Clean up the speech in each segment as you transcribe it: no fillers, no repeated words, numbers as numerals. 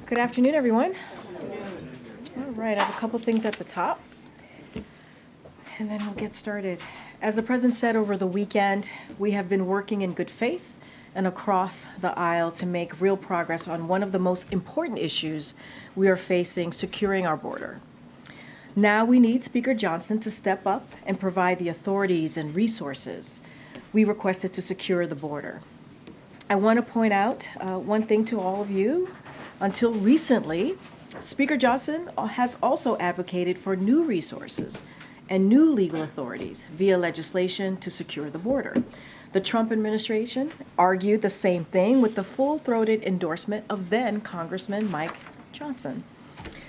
Good afternoon, everyone. All right, I have a couple things at the top, and then we'll get started. As the President said over the weekend, we have been working in good faith and across the aisle to make real progress on one of the most important issues we are facing, securing our border. Now we need Speaker Johnson to step up and provide the authorities and resources we requested to secure the border. I want to point out one thing to all of you. Until recently, Speaker Johnson has also advocated for new resources and new legal authorities via legislation to secure the border. The Trump administration argued the same thing with the full-throated endorsement of then Congressman Mike Johnson.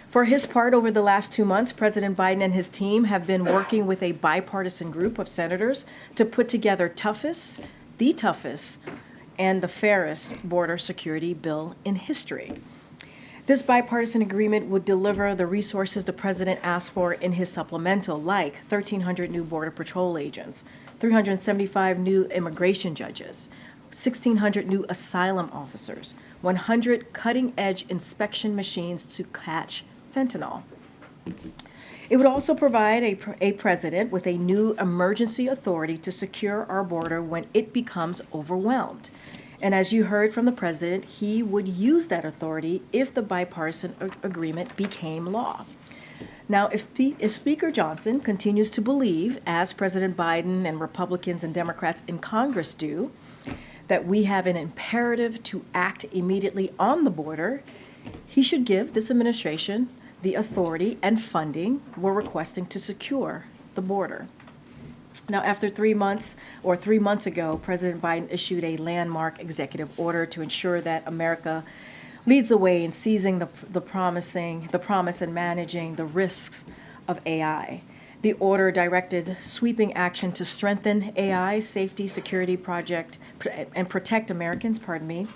For his part, over the last 2 months, President Biden and his team have been working with a bipartisan group of senators to put together the toughest, and the fairest border security bill in history. This bipartisan agreement would deliver the resources the president asked for in his supplemental, like 1,300 new Border Patrol agents, 375 new immigration judges, 1,600 new asylum officers, 100 cutting-edge inspection machines to catch fentanyl. It would also provide a president with a new emergency authority to secure our border when it becomes overwhelmed. And as you heard from the president, he would use that authority if the bipartisan agreement became law. Now, if Speaker Johnson continues to believe, as President Biden and Republicans and Democrats in Congress do, that we have an imperative to act immediately on the border, he should give this administration the authority and funding we're requesting to secure the border. Now, after 3 months ago, President Biden issued a landmark executive order to ensure that America leads the way in seizing the promise and managing the risks of AI. The order directed sweeping action to strengthen AI safety, security project, and protect Americans' privacy,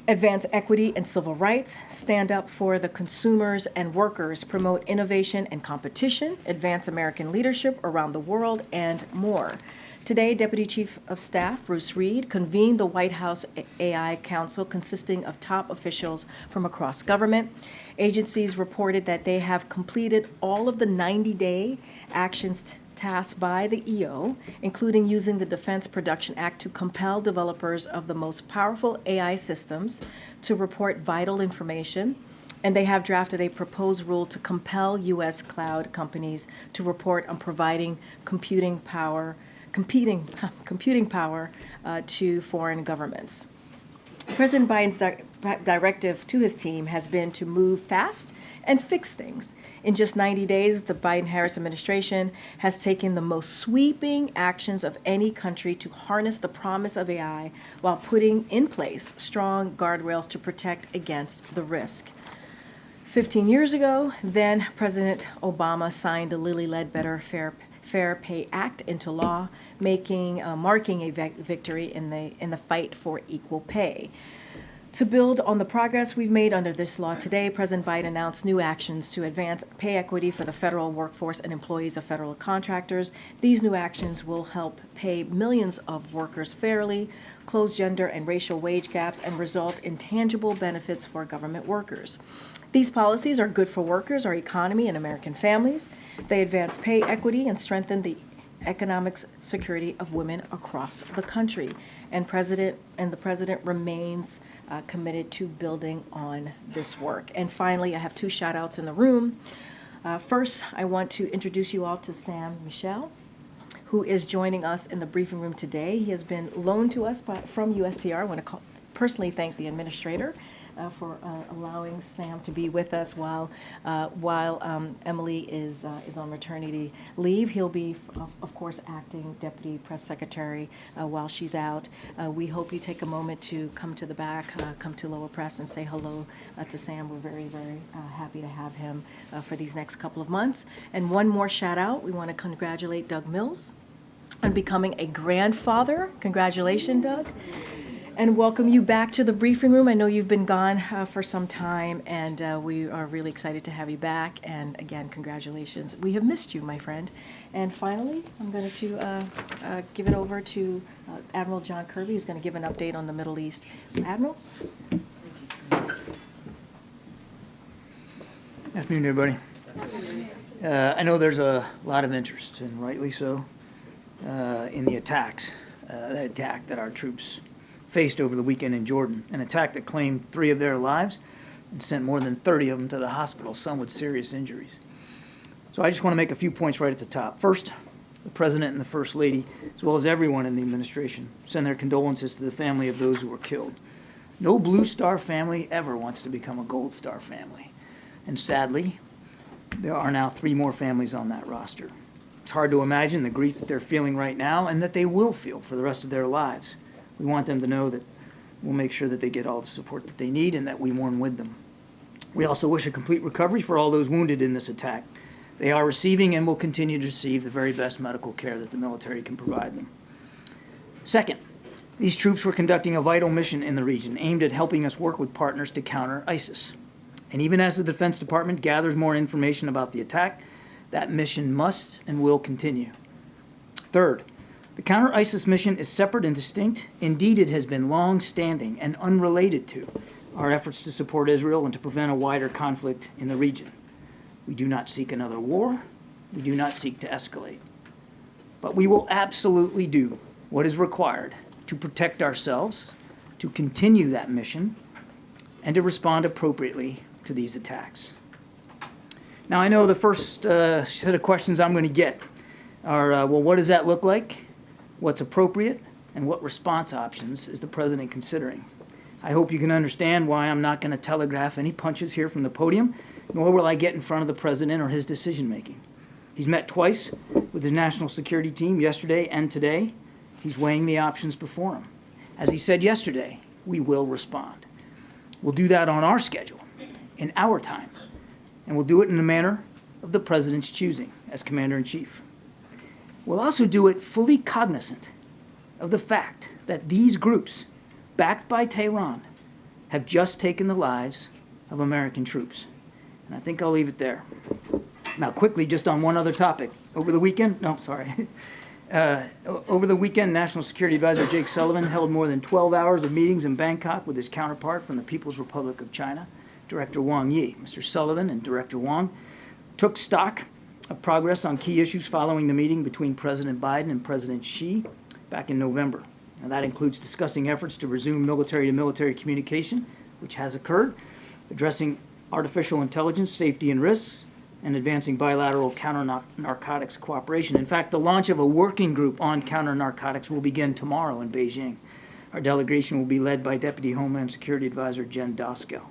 advance equity and civil rights, stand up for the consumers and workers, promote innovation and competition, advance American leadership around the world, and more. Today, Deputy Chief of Staff Bruce Reed convened the White House AI Council consisting of top officials from across government. Agencies reported that they have completed all of the 90-day actions tasked by the EO, including using the Defense Production Act to compel developers of the most powerful AI systems to report vital information, and they have drafted a proposed rule to compel U.S. cloud companies to report on providing computing power to foreign governments. President Biden's directive to his team has been to move fast and fix things. In just 90 days, the Biden-Harris administration has taken the most sweeping actions of any country to harness the promise of AI while putting in place strong guardrails to protect against the risk. 15 years ago, then President Obama signed the Lilly Ledbetter Fair Pay Act into law, marking a victory in the fight for equal pay. To build on the progress we've made under this law today, President Biden announced new actions to advance pay equity for the federal workforce and employees of federal contractors. These new actions will help pay millions of workers fairly, close gender and racial wage gaps, and result in tangible benefits for government workers. These policies are good for workers, our economy, and American families. They advance pay equity and strengthen the economic security of women across the country. And the president remains committed to building on this work. And finally, I have 2 shout outs in the room. First, I want to introduce you all to Sam Michel, who is joining us in the briefing room today. He has been loaned to us from USTR. I want to personally thank the administrator for allowing Sam to be with us while Emily is on maternity leave. He'll be, of course, acting Deputy Press Secretary while she's out. We hope you take a moment to come to the back, come to Lower Press, and say hello to Sam. We're very, very happy to have him for these next couple of months. And one more shout out, we want to congratulate Doug Mills on becoming a grandfather. Congratulations, Doug. and welcome you back to the briefing room. I know you've been gone for some time, and we are really excited to have you back. And again, congratulations. We have missed you, my friend. And finally, I'm going to give it over to Admiral John Kirby, who's going to give an update on the Middle East. Admiral? Afternoon, everybody. I know there's a lot of interest, and rightly so, in the attacks, that attack that our troops faced over the weekend in Jordan, an attack that claimed 3 of their lives and sent more than 30 of them to the hospital, some with serious injuries. So I just want to make a few points right at the top. First, the President and the First Lady, as well as everyone in the administration, send their condolences to the family of those who were killed. No Blue Star family ever wants to become a Gold Star family. And sadly, there are now 3 more families on that roster. It's hard to imagine the grief that they're feeling right now and that they will feel for the rest of their lives. We want them to know that we'll make sure that they get all the support that they need and that we mourn with them. We also wish a complete recovery for all those wounded in this attack. They are receiving and will continue to receive the very best medical care that the military can provide them. Second, these troops were conducting a vital mission in the region aimed at helping us work with partners to counter ISIS. And even as the Defense Department gathers more information about the attack, that mission must and will continue. Third, the counter-ISIS mission is separate and distinct. Indeed, it has been long-standing and unrelated to our efforts to support Israel and to prevent a wider conflict in the region. We do not seek another war. We do not seek to escalate. But we will absolutely do what is required to protect ourselves, to continue that mission, and to respond appropriately to these attacks. Now, I know the first set of questions I'm going to get are, well, what does that look like? What's appropriate? And what response options is the President considering? I hope you can understand why I'm not going to telegraph any punches here from the podium, nor will I get in front of the President or his decision-making. He's met twice with his national security team yesterday and today. He's weighing the options before him. As he said yesterday, we will respond. We'll do that on our schedule, in our time, and we'll do it in the manner of the President's choosing as Commander-in-Chief. We'll also do it fully cognizant of the fact that these groups, backed by Tehran, have just taken the lives of American troops. And I think I'll leave it there. Now, quickly, just on one other topic. Over the weekend, National Security Advisor Jake Sullivan held more than 12 hours of meetings in Bangkok with his counterpart from the People's Republic of China, Director Wang Yi. Mr. Sullivan and Director Wang took stock of progress on key issues following the meeting between President Biden and President Xi back in November. Now, that includes discussing efforts to resume military-to-military communication, which has occurred, addressing artificial intelligence, safety and risks, and advancing bilateral counter-narcotics cooperation. In fact, the launch of a working group on counter-narcotics will begin tomorrow in Beijing. Our delegation will be led by Deputy Homeland Security Advisor Jen Doskell.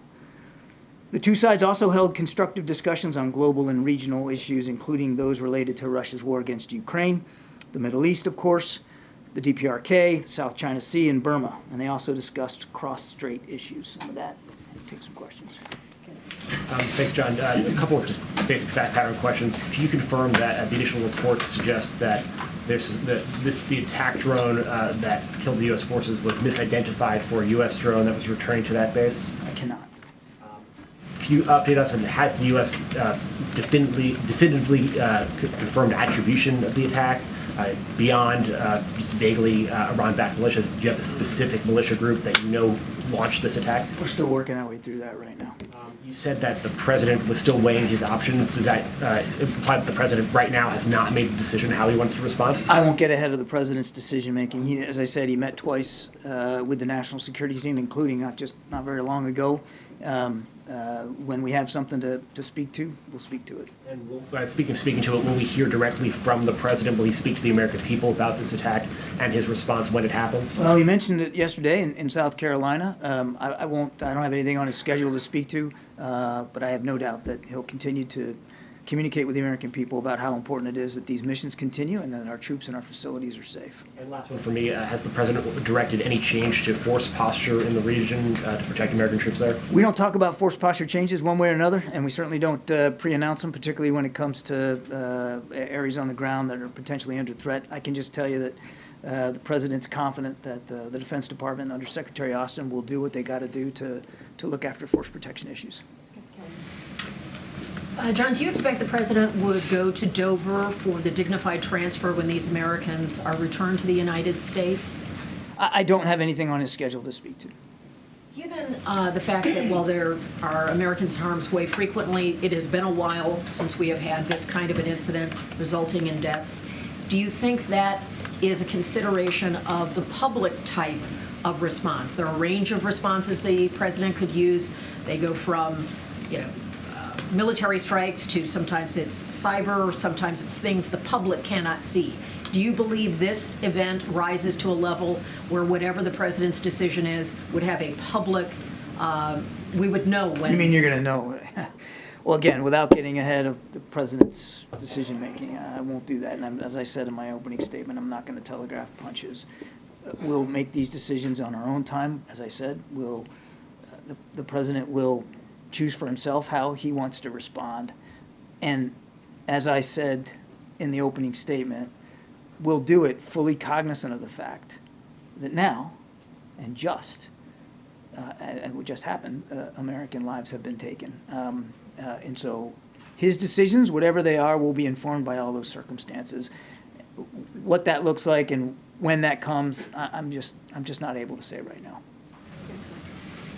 The 2 sides also held constructive discussions on global and regional issues, including those related to Russia's war against Ukraine, the Middle East, of course, the DPRK, the South China Sea, and Burma. And they also discussed cross-strait issues. And with that, I'll take some questions. Thanks, John. A couple of just basic fact pattern questions. Can you confirm that the initial reports suggest that the attack drone that killed the U.S. forces was misidentified for a U.S. drone that was returning to that base? I cannot. Can you update us on has the U.S. definitively confirmed attribution of the attack beyond just vaguely Iran-backed militias? Do you have a specific militia group that you know launched this attack? We're still working our way through that right now. You said that the President was still weighing his options. Does that imply that the President right now has not made the decision how he wants to respond? I won't get ahead of the President's decision-making. As I said, he met twice with the national security team, including not very long ago. When we have something to speak to, we'll speak to it. And speaking to it, will we hear directly from the President? Will he speak to the American people about this attack and his response when it happens? Well, he mentioned it yesterday in South Carolina. I don't have anything on his schedule to speak to, but I have no doubt that he'll continue to communicate with the American people about how important it is that these missions continue and that our troops and our facilities are safe. And last one for me, has the President directed any change to force posture in the region to protect American troops there? We don't talk about force posture changes one way or another, and we certainly don't pre-announce them, particularly when it comes to areas on the ground that are potentially under threat. I can just tell you that The president's confident that the Defense Department under Secretary Austin will do what they got to do to look after force protection issues. John, do you expect the president would go to Dover for the dignified transfer when these Americans are returned to the United States? I don't have anything on his schedule to speak to. Given the fact that while there are Americans in harm's way frequently, it has been a while since we have had this kind of an incident resulting in deaths. Do you think that is a consideration of the public type of response? There are a range of responses the president could use. They go from, military strikes to sometimes it's cyber, sometimes it's things the public cannot see. Do you believe this event rises to a level where whatever the president's decision is would have a public, we would know when? You mean you're going to know? Well, again, without getting ahead of the president's decision making, I won't do that. And as I said in my opening statement, I'm not going to telegraph punches. We'll make these decisions on our own time. As I said, the president will choose for himself how he wants to respond. And as I said in the opening statement, we'll do it fully cognizant of the fact that now, and what just happened, American lives have been taken. And so his decisions, whatever they are, will be informed by all those circumstances. What that looks like and when that comes, I'm just not able to say right now.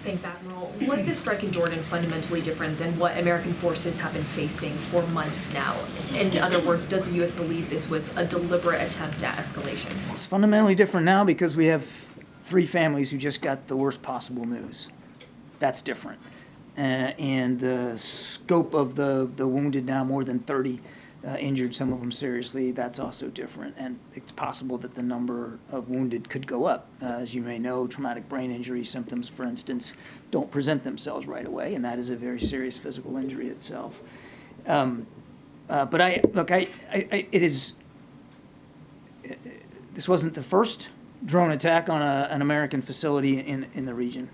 Thanks, Admiral. Was this strike in Jordan fundamentally different than what American forces have been facing for months now? In other words, does the U.S. believe this was a deliberate attempt at escalation? It's fundamentally different now because we have 3 families who just got the worst possible news. That's different. And the scope of the wounded now, more than 30 injured, some of them seriously, that's also different. And it's possible that the number of wounded could go up. As you may know, traumatic brain injury symptoms, for instance, don't present themselves right away, and that is a very serious physical injury itself. But this wasn't the first drone attack on an American facility in the region.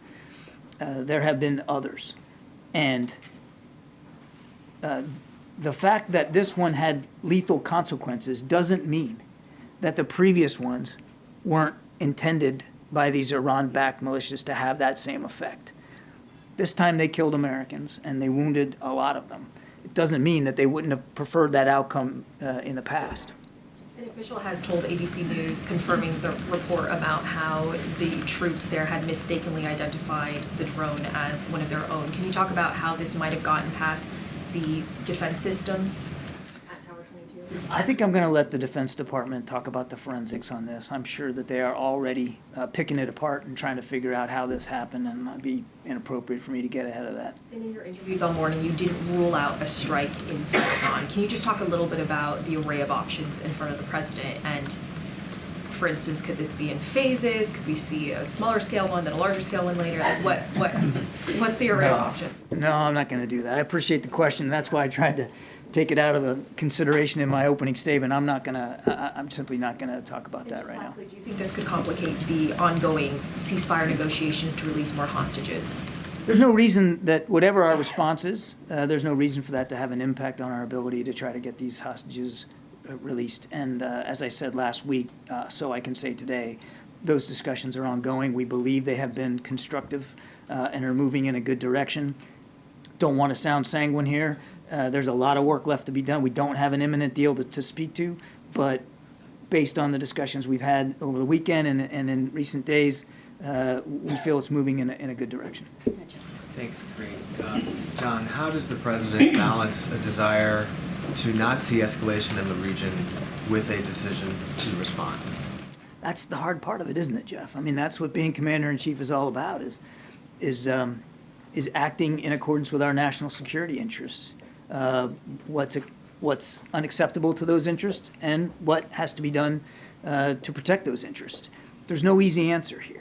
There have been others. And the fact that this one had lethal consequences doesn't mean that the previous ones weren't intended by these Iran-backed militias to have that same effect. This time they killed Americans and they wounded a lot of them. It doesn't mean that they wouldn't have preferred that outcome in the past. An official has told ABC News, confirming the report about how the troops there had mistakenly identified the drone as one of their own. Can you talk about how this might have gotten past the defense systems at Tower 22? I think I'm going to let the Defense Department talk about the forensics on this. I'm sure that they are already picking it apart and trying to figure out how this happened, and it'd be inappropriate for me to get ahead of that. And in your interviews all morning, you didn't rule out a strike inside Iran. Can you just talk a little bit about the array of options in front of the president? And, for instance, could this be in phases? Could we see a smaller scale one, then a larger scale one later? Like what's the array of options? No, I'm not going to do that. I appreciate the question. That's why I tried to take it out of the consideration in my opening statement. I'm simply not going to talk about that right now. Lastly, do you think this could complicate the ongoing ceasefire negotiations to release more hostages? There's no reason that whatever our response is, there's no reason for that to have an impact on our ability to try to get these hostages released. And as I said last week, so I can say today, those discussions are ongoing. We believe they have been constructive and are moving in a good direction. Don't want to sound sanguine here. There's a lot of work left to be done. We don't have an imminent deal to speak to, but based on the discussions we've had over the weekend and in recent days, we feel it's moving in a good direction. Thanks, Karine. John, how does the president balance a desire to not see escalation in the region with a decision to respond? That's the hard part of it, isn't it, Jeff? I mean, that's what being commander-in-chief is all about, is acting in accordance with our national security interests. What's unacceptable to those interests and what has to be done to protect those interests. There's no easy answer here.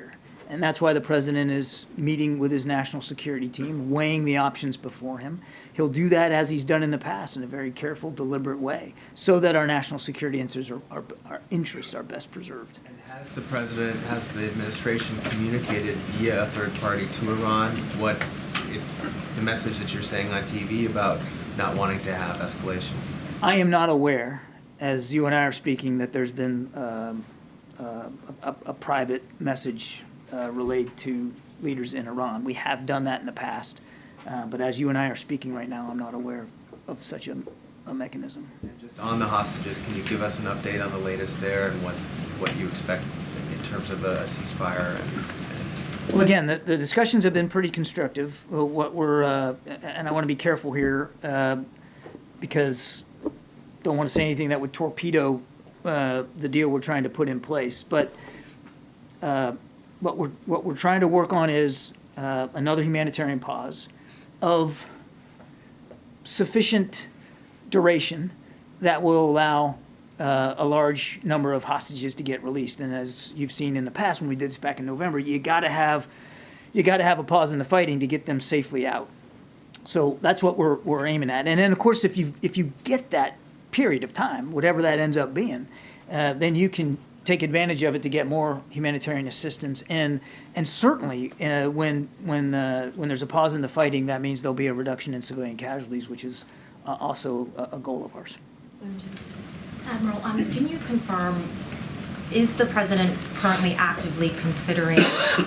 And that's why the president is meeting with his national security team, weighing the options before him. He'll do that as he's done in the past in a very careful, deliberate way so that our national security interests are best preserved. And has the president, has the administration communicated via a third party to Iran the message that you're saying on TV about not wanting to have escalation? I am not aware, as you and I are speaking, that there's been a private message relayed to leaders in Iran. We have done that in the past, but as you and I are speaking right now, I'm not aware of such a mechanism. And just on the hostages, can you give us an update on the latest there and what you expect in terms of a ceasefire? Well, again, the discussions have been pretty constructive. What we're, and I want to be careful here because don't want to say anything that would torpedo the deal we're trying to put in place. But what we're trying to work on is another humanitarian pause of sufficient duration that will allow a large number of hostages to get released. And as you've seen in the past, when we did this back in November, you got to have a pause in the fighting to get them safely out. So that's what we're aiming at. And then, of course, if you get that period of time, whatever that ends up being, then you can take advantage of it to get more humanitarian assistance. And certainly, when there's a pause in the fighting, that means there'll be a reduction in civilian casualties, which is also a goal of ours. Admiral, can you confirm, is the president currently actively considering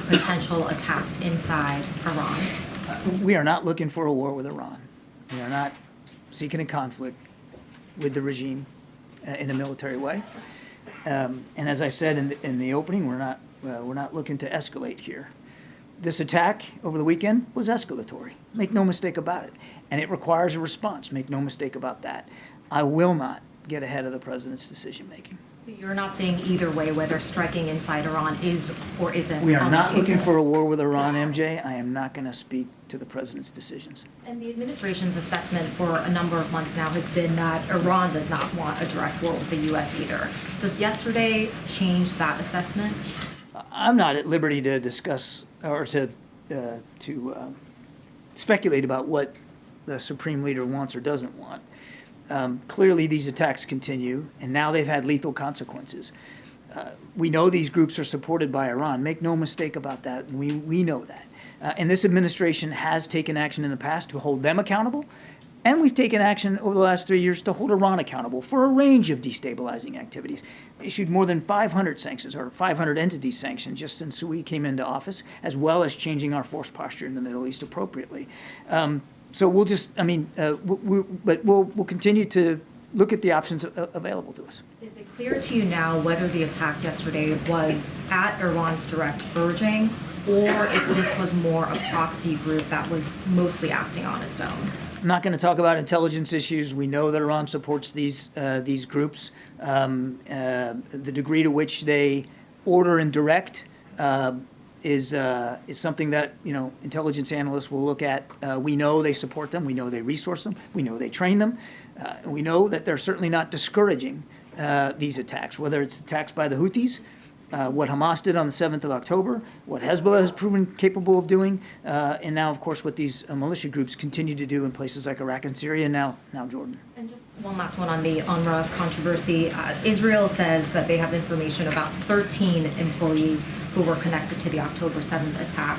potential attacks inside Iran? We are not looking for a war with Iran. We are not seeking a conflict with the regime in a military way. And as I said in the opening, we're not looking to escalate here. This attack over the weekend was escalatory. Make no mistake about it. And it requires a response. Make no mistake about that. I will not get ahead of the president's decision making. So you're not saying either way whether striking inside Iran is or isn't We are on the not looking table? for a war with Iran, MJ. I am not going to speak to the president's decisions. And the administration's assessment for a number of months now has been that Iran does not want a direct war with the U.S. either. Does yesterday change that assessment? I'm not at liberty to discuss or to speculate about what the supreme leader wants or doesn't want. Clearly, these attacks continue, and now they've had lethal consequences. We know these groups are supported by Iran. Make no mistake about that. We know that. And this administration has taken action in the past to hold them accountable, and we've taken action over the last 3 years to hold Iran accountable for a range of destabilizing activities. Issued more than 500 sanctions, or 500 entity sanctions, just since we came into office, as well as changing our force posture in the Middle East appropriately. So we'll just, we'll continue to look at the options available to us. Is it clear to you now whether the attack yesterday was at Iran's direct urging, or if this was more a proxy group that was mostly acting on its own? I'm not going to talk about intelligence issues. We know that Iran supports these groups. The degree to which they order and direct is something that intelligence analysts will look at. We know they support them. We know they resource them. We know they train them. We know that they're certainly not discouraging these attacks, whether it's attacks by the Houthis, what Hamas did on the 7th of October, what Hezbollah has proven capable of doing, and now, of course, what these militia groups continue to do in places like Iraq and Syria, and now Jordan. And just one last one on the UNRWA controversy. Israel says that they have information about 13 employees who were connected to the October 7th attack.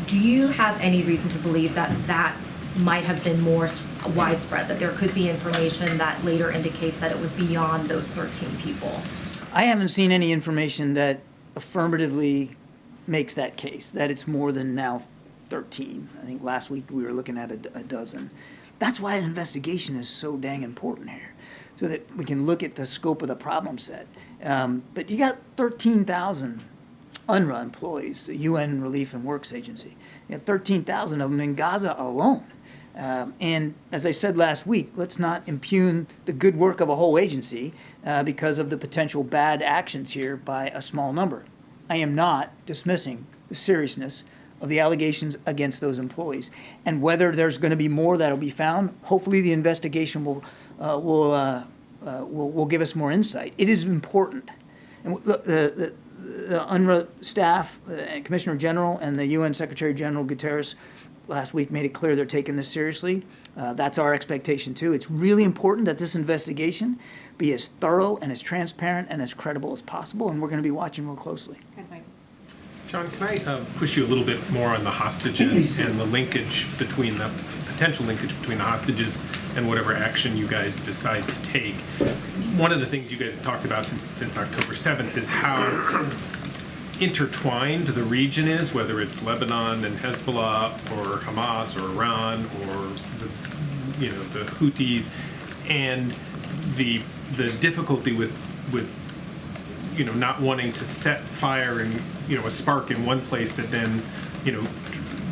Do you have any reason to believe that that might have been more widespread, that there could be information that later indicates that it was beyond those 13 people? I haven't seen any information that affirmatively makes that case, that it's more than now 13. I think last week we were looking at a dozen. That's why an investigation is so dang important here, so that we can look at the scope of the problem set. But you got 13,000 UNRWA employees, the UN Relief and Works Agency. You have 13,000 of them in Gaza alone. And as I said last week, let's not impugn the good work of a whole agency because of the potential bad actions here by a small number. I am not dismissing the seriousness of the allegations against those employees. And whether there's going to be more that will be found, hopefully the investigation will give us more insight. It is important. And look, the UNRWA staff, Commissioner General, and the UN Secretary General Guterres last week made it clear they're taking this seriously. That's our expectation, too. It's really important that this investigation be as thorough and as transparent and as credible as possible, and we're going to be watching real closely. John, can I push you a little bit more on the hostages and the linkage between the potential linkage between the hostages and whatever action you guys decide to take? one of the things you guys have talked about since October 7th is how intertwined the region is, whether it's Lebanon and Hezbollah or Hamas or Iran or the Houthis, and the difficulty with not wanting to set fire and a spark in one place that then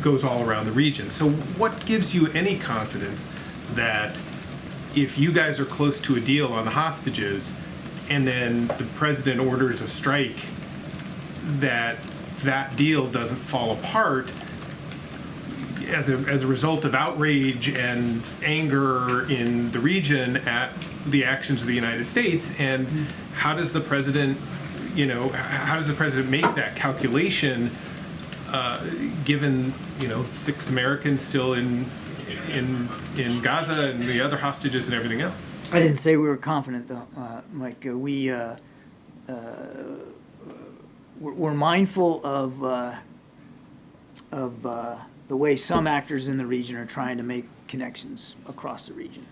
goes all around the region. So what gives you any confidence that if you guys are close to a deal on the hostages and then the president orders a strike, that deal doesn't fall apart as a result of outrage and anger in the region at the actions of the United States? And how does the president make that calculation, given 6 Americans still in Gaza and the other hostages and everything else? I didn't say we were confident, though, Mike. We're mindful of the way some actors in the region are trying to make connections across the region.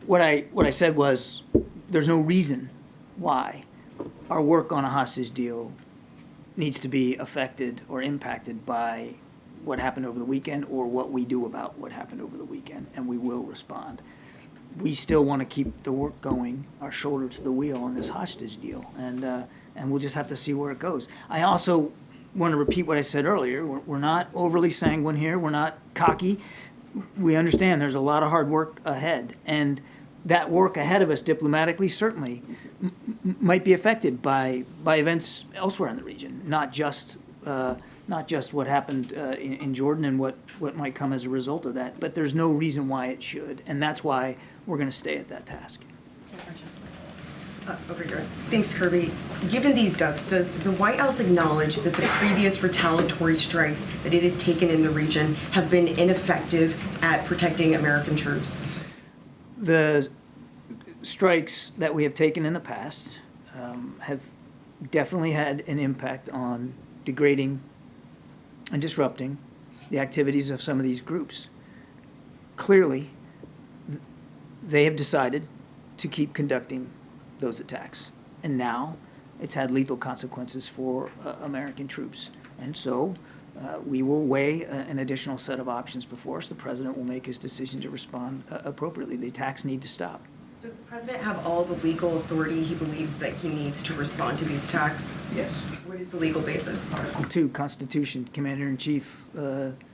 What I said was, there's no reason why our work on a hostage deal needs to be affected or impacted by what happened over the weekend or what we do about what happened over the weekend, and we will respond. We still want to keep the work going, our shoulder to the wheel on this hostage deal, and we'll just have to see where it goes. I also want to repeat what I said earlier. We're not overly sanguine here. We're not cocky. We understand there's a lot of hard work ahead, and that work ahead of us diplomatically certainly might be affected by events elsewhere in the region, not just what happened in Jordan and what might come as a result of that. But there's no reason why it should, and that's why we're going to stay at that task. Over here. Thanks, Kirby. Given these deaths, does the White House acknowledge that the previous retaliatory strikes that it has taken in the region have been ineffective at protecting American troops? The strikes that we have taken in the past have definitely had an impact on degrading and disrupting the activities of some of these groups. Clearly, they have decided to keep conducting those attacks, and now it's had lethal consequences for American troops. And so we will weigh an additional set of options before us. The president will make his decision to respond appropriately. The attacks need to stop. Does the president have all the legal authority he believes that he needs to respond to these attacks? Yes. What is the legal basis? Article 2, Constitution, Commander-in-Chief,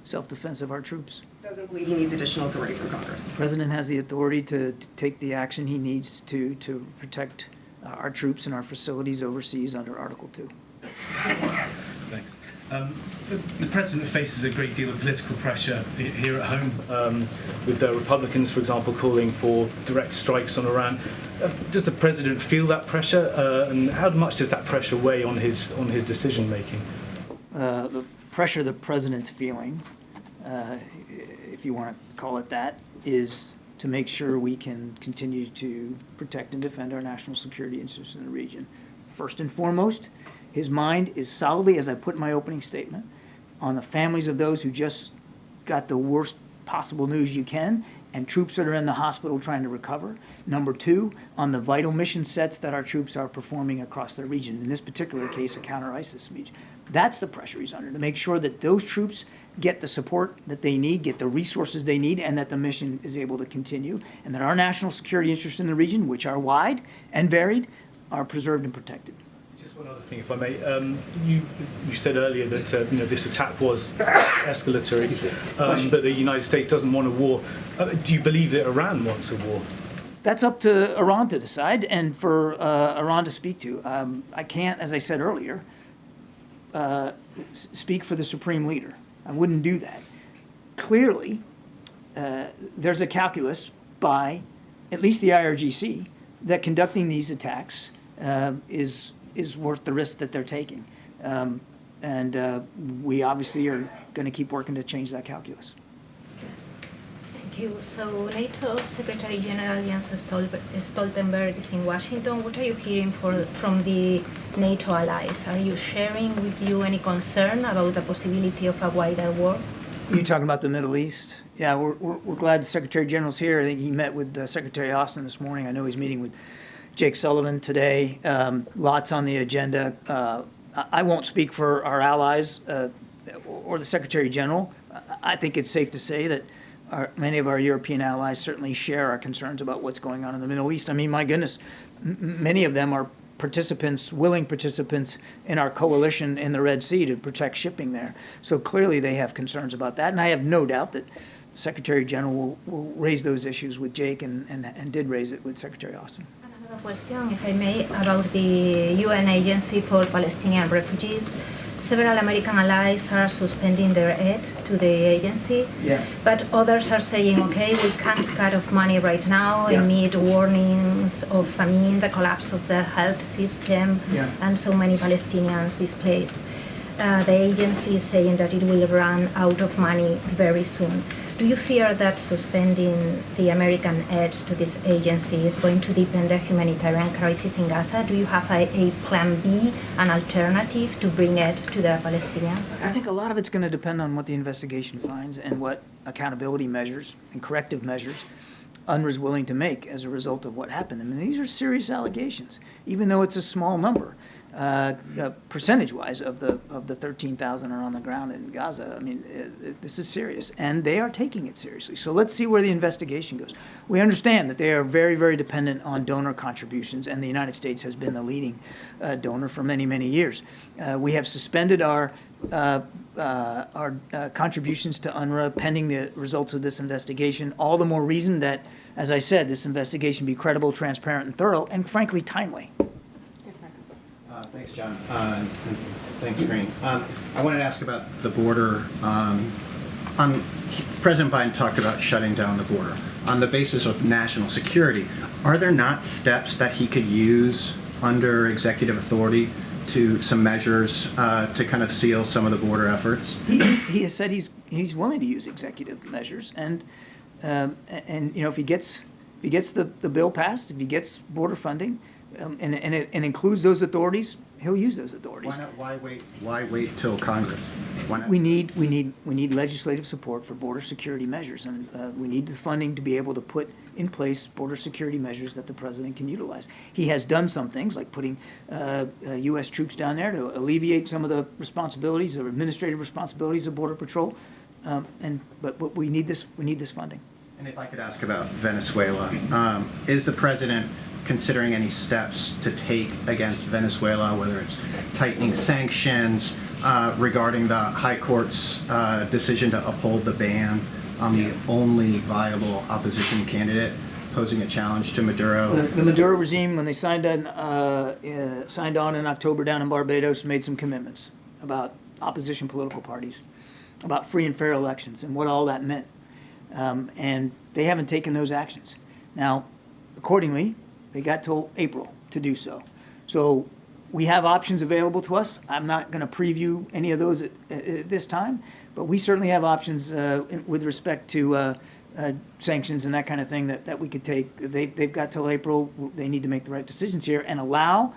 self-defense of our troops. Doesn't believe he needs additional authority from Congress. The president has the authority to take the action he needs to protect our troops and our facilities overseas under Article 2. Thanks. The president faces a great deal of political pressure here at home, with the Republicans, for example, calling for direct strikes on Iran. Does the president feel that pressure, and how much does that pressure weigh on his decision making? The pressure the president's feeling, if you want to call it that, is to make sure we can continue to protect and defend our national security interests in the region. First and foremost, his mind is solidly, as I put in my opening statement, on the families of those who just got the worst possible news you can, and troops that are in the hospital trying to recover. Number 2, on the vital mission sets that our troops are performing across the region, in this particular case, a counter-ISIS region. That's the pressure he's under, to make sure that those troops get the support that they need, get the resources they need, and that the mission is able to continue, and that our national security interests in the region, which are wide and varied, are preserved and protected. Just one other thing, if I may. You said earlier that this attack was escalatory, but the United States doesn't want a war. Do you believe that Iran wants a war? That's up to Iran to decide, and for Iran to speak to. I can't, as I said earlier, speak for the supreme leader. I wouldn't do that. Clearly, there's a calculus by at least the IRGC that conducting these attacks is worth the risk that they're taking. And we obviously are going to keep working to change that calculus. Thank you. So NATO Secretary General Jens Stoltenberg is in Washington. What are you hearing from the NATO allies? Are you sharing with you any concern about the possibility of a wider war? You talking about the Middle East? Yeah, we're glad the Secretary General's here. I think he met with Secretary Austin this morning. I know he's meeting with Jake Sullivan today. Lots on the agenda. I won't speak for our allies or the Secretary General. I think it's safe to say that many of our European allies certainly share our concerns about what's going on in the Middle East. I mean, my goodness, many of them are participants, willing participants in our coalition in the Red Sea to protect shipping there. So clearly they have concerns about that. And I have no doubt that Secretary General will raise those issues with Jake and did raise it with Secretary Austin. Another question, if I may, about the UN Agency for Palestinian Refugees. Several American allies are suspending their aid to the agency, but others are saying, okay, we can't cut off money right now amid warnings of famine, the collapse of the health system, and so many Palestinians displaced. The agency is saying that it will run out of money very soon. Do you fear that suspending the American aid to this agency is going to deepen the humanitarian crisis in Gaza? Do you have a plan B, an alternative to bring aid to the Palestinians? I think a lot of it's going to depend on what the investigation finds and what accountability measures and corrective measures UNRWA is willing to make as a result of what happened. I mean, these are serious allegations, even though it's a small number. Percentage-wise of the 13,000 are on the ground in Gaza. I mean, this is serious, and they are taking it seriously. So let's see where the investigation goes. We understand that they are very, very dependent on donor contributions, and the United States has been the leading donor for many, many years. We have suspended our contributions to UNRWA pending the results of this investigation. All the more reason that, as I said, this investigation be credible, transparent, and thorough, and frankly, timely. Thanks, John. And thanks, Karine. I wanted to ask about the border. President Biden talked about shutting down the border on the basis of national security. Are there not steps that he could use under executive authority to some measures to kind of seal some of the border efforts? He has said he's willing to use executive measures, and you know, if he gets the bill passed, if he gets border funding. And it includes those authorities, he'll use those authorities. Why wait till Congress? Why not? We need legislative support for border security measures, and we need the funding to be able to put in place border security measures that the president can utilize. He has done some things like putting U.S. troops down there to alleviate some of the responsibilities or administrative responsibilities of Border Patrol, but we need this funding. And if I could ask about Venezuela, is the president considering any steps to take against Venezuela, whether it's tightening sanctions regarding the High Court's decision to uphold the ban on the only viable opposition candidate, posing a challenge to Maduro? The Maduro regime, when they signed on in October down in Barbados, made some commitments about opposition political parties, about free and fair elections, and what all that meant. And they haven't taken those actions. Now, accordingly, they got till April to do so. So we have options available to us. I'm not going to preview any of those at this time, but we certainly have options with respect to sanctions and that kind of thing that we could take. They've got till April. They need to make the right decisions here and allow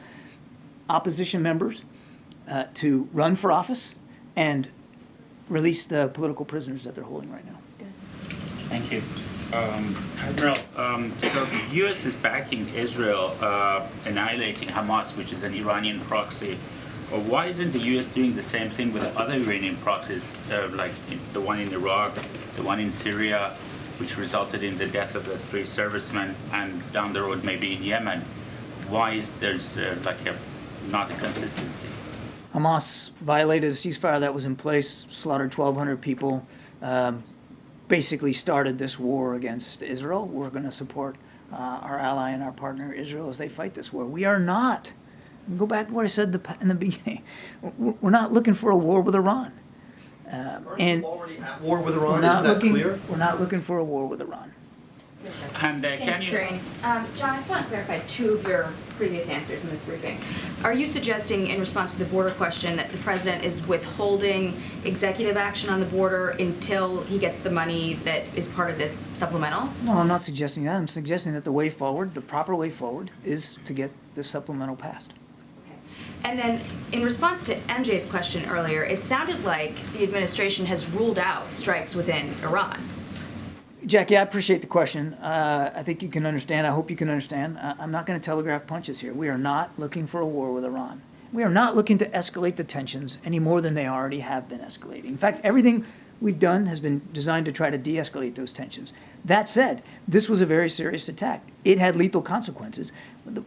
opposition members to run for office and release the political prisoners that they're holding right now. Thank you. Admiral, so the U.S. is backing Israel annihilating Hamas, which is an Iranian proxy. Why isn't the U.S. doing the same thing with other Iranian proxies, like the one in Iraq, the one in Syria, which resulted in the death of the 3 servicemen, and down the road maybe in Yemen? Why is there's not a consistency? Hamas violated a ceasefire that was in place, slaughtered 1,200 people. Basically started this war against Israel. We're going to support our ally and our partner Israel as they fight this war. We are not. Go back to what I said in the beginning. We're not looking for a war with Iran. And already at war with Iran. Isn't that clear? We're not looking for a war with Iran. And can you? John, I just want to clarify 2 of your previous answers in this briefing. Are you suggesting, in response to the border question, that the president is withholding executive action on the border until he gets the money that is part of this supplemental? No, I'm not suggesting that. I'm suggesting that the way forward, the proper way forward, is to get this supplemental passed. And then, in response to MJ's question earlier, it sounded like the administration has ruled out strikes within Iran. Jackie, I appreciate the question. I think you can understand. I hope you can understand. I'm not going to telegraph punches here. We are not looking for a war with Iran. We are not looking to escalate the tensions any more than they already have been escalating. In fact, everything we've done has been designed to try to de-escalate those tensions. That said, this was a very serious attack. It had lethal consequences.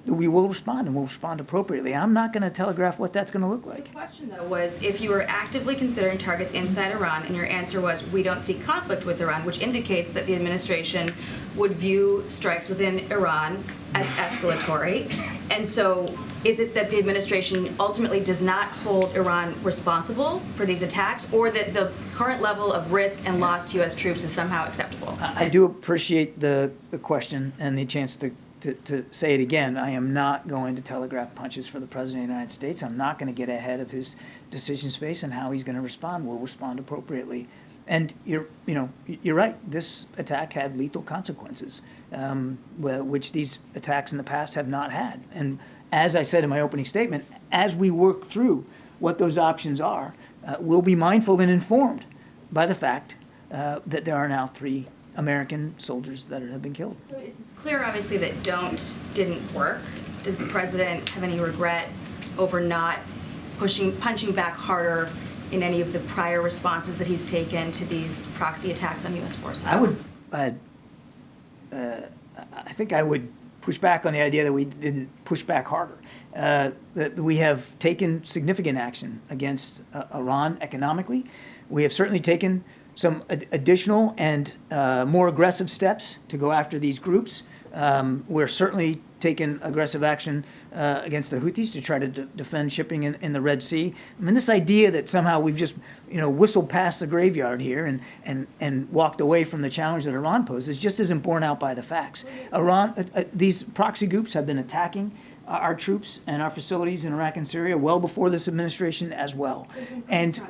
We will respond, and we'll respond appropriately. I'm not going to telegraph what that's going to look like. The question, though, was if you were actively considering targets inside Iran, and your answer was, we don't see conflict with Iran, which indicates that the administration would view strikes within Iran as escalatory. And so is it that the administration ultimately does not hold Iran responsible for these attacks, or that the current level of risk and loss to U.S. troops is somehow acceptable? I do appreciate the question and the chance to say it again. I am not going to telegraph punches for the President of the United States. I'm not going to get ahead of his decision space and how he's going to respond. We'll respond appropriately. And you're right. This attack had lethal consequences, which these attacks in the past have not had. And as I said in my opening statement, as we work through what those options are, we'll be mindful and informed by the fact that there are now 3 American soldiers that have been killed. So it's clear, obviously, that didn't work. Does the president have any regret over not punching back harder in any of the prior responses that he's taken to these proxy attacks on U.S. forces? I think I would push back on the idea that we didn't push back harder. That we have taken significant action against Iran economically. We have certainly taken some additional and more aggressive steps to go after these groups. We're certainly taking aggressive action against the Houthis to try to defend shipping in the Red Sea. I mean, this idea that somehow we've just whistled past the graveyard here and walked away from the challenge that Iran poses just isn't borne out by the facts. These proxy groups have been attacking our troops and our facilities in Iraq and Syria well before this administration as well. And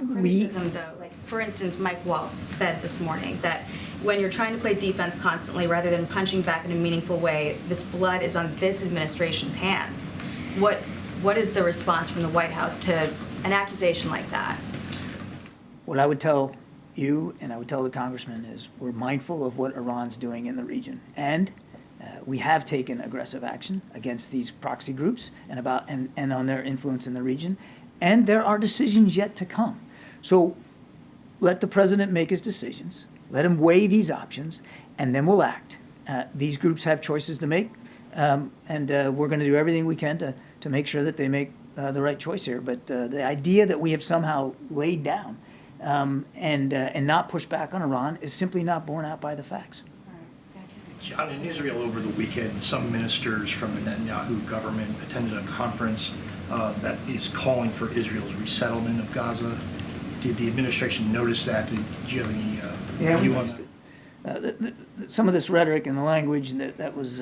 for instance, Mike Waltz said this morning that when you're trying to play defense constantly rather than punching back in a meaningful way, this blood is on this administration's hands. What is the response from the White House to an accusation like that? What I would tell you and I would tell the congressman is we're mindful of what Iran's doing in the region. And we have taken aggressive action against these proxy groups and on their influence in the region. And there are decisions yet to come. So let the president make his decisions. Let him weigh these options, and then we'll act. These groups have choices to make, and we're going to do everything we can to make sure that they make the right choice here. But the idea that we have somehow laid down and not pushed back on Iran is simply not borne out by the facts. John, in Israel over the weekend, some ministers from the Netanyahu government attended a conference that is calling for Israel's resettlement of Gaza. Did the administration notice that? Did you have any view on that? Some of this rhetoric and the language that was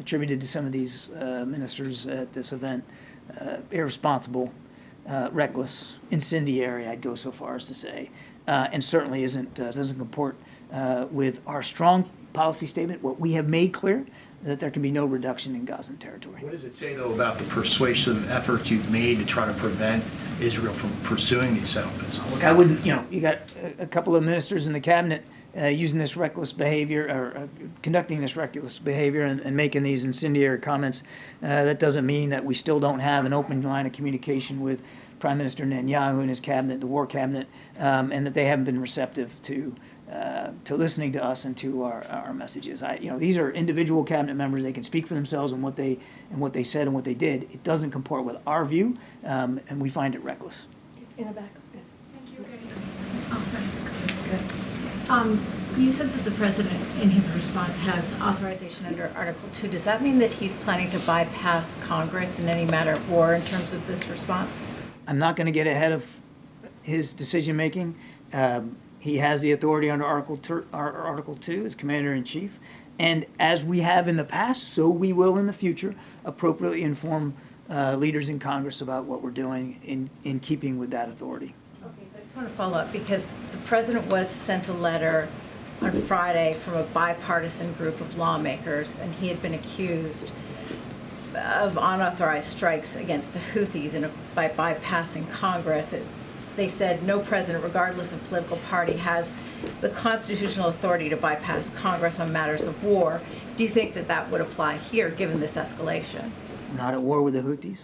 attributed to some of these ministers at this event, irresponsible, reckless, incendiary, I'd go so far as to say, and certainly doesn't comport with our strong policy statement, what we have made clear, that there can be no reduction in Gazan territory. What does it say, though, about the persuasive efforts you've made to try to prevent Israel from pursuing these settlements? Look, I wouldn't, you got a couple of ministers in the cabinet using this reckless behavior or conducting this reckless behavior and making these incendiary comments. That doesn't mean that we still don't have an open line of communication with Prime Minister Netanyahu and his cabinet, the war cabinet, and that they haven't been receptive to listening to us and to our messages. These are individual cabinet members. They can speak for themselves and what they said and what they did. It doesn't comport with our view, and we find it reckless. In the back. Thank you. Oh, sorry. Good. You said that the president, in his response, has authorization under Article 2. Does that mean that he's planning to bypass Congress in any matter of war in terms of this response? I'm not going to get ahead of his decision making. He has the authority under Article 2 as Commander-in-Chief. And as we have in the past, so we will in the future appropriately inform leaders in Congress about what we're doing in keeping with that authority. Okay, so I just want to follow up because the president was sent a letter on Friday from a bipartisan group of lawmakers, and he had been accused of unauthorized strikes against the Houthis by bypassing Congress. They said no president, regardless of political party, has the constitutional authority to bypass Congress on matters of war. Do you think that that would apply here, given this escalation? We're not at war with the Houthis.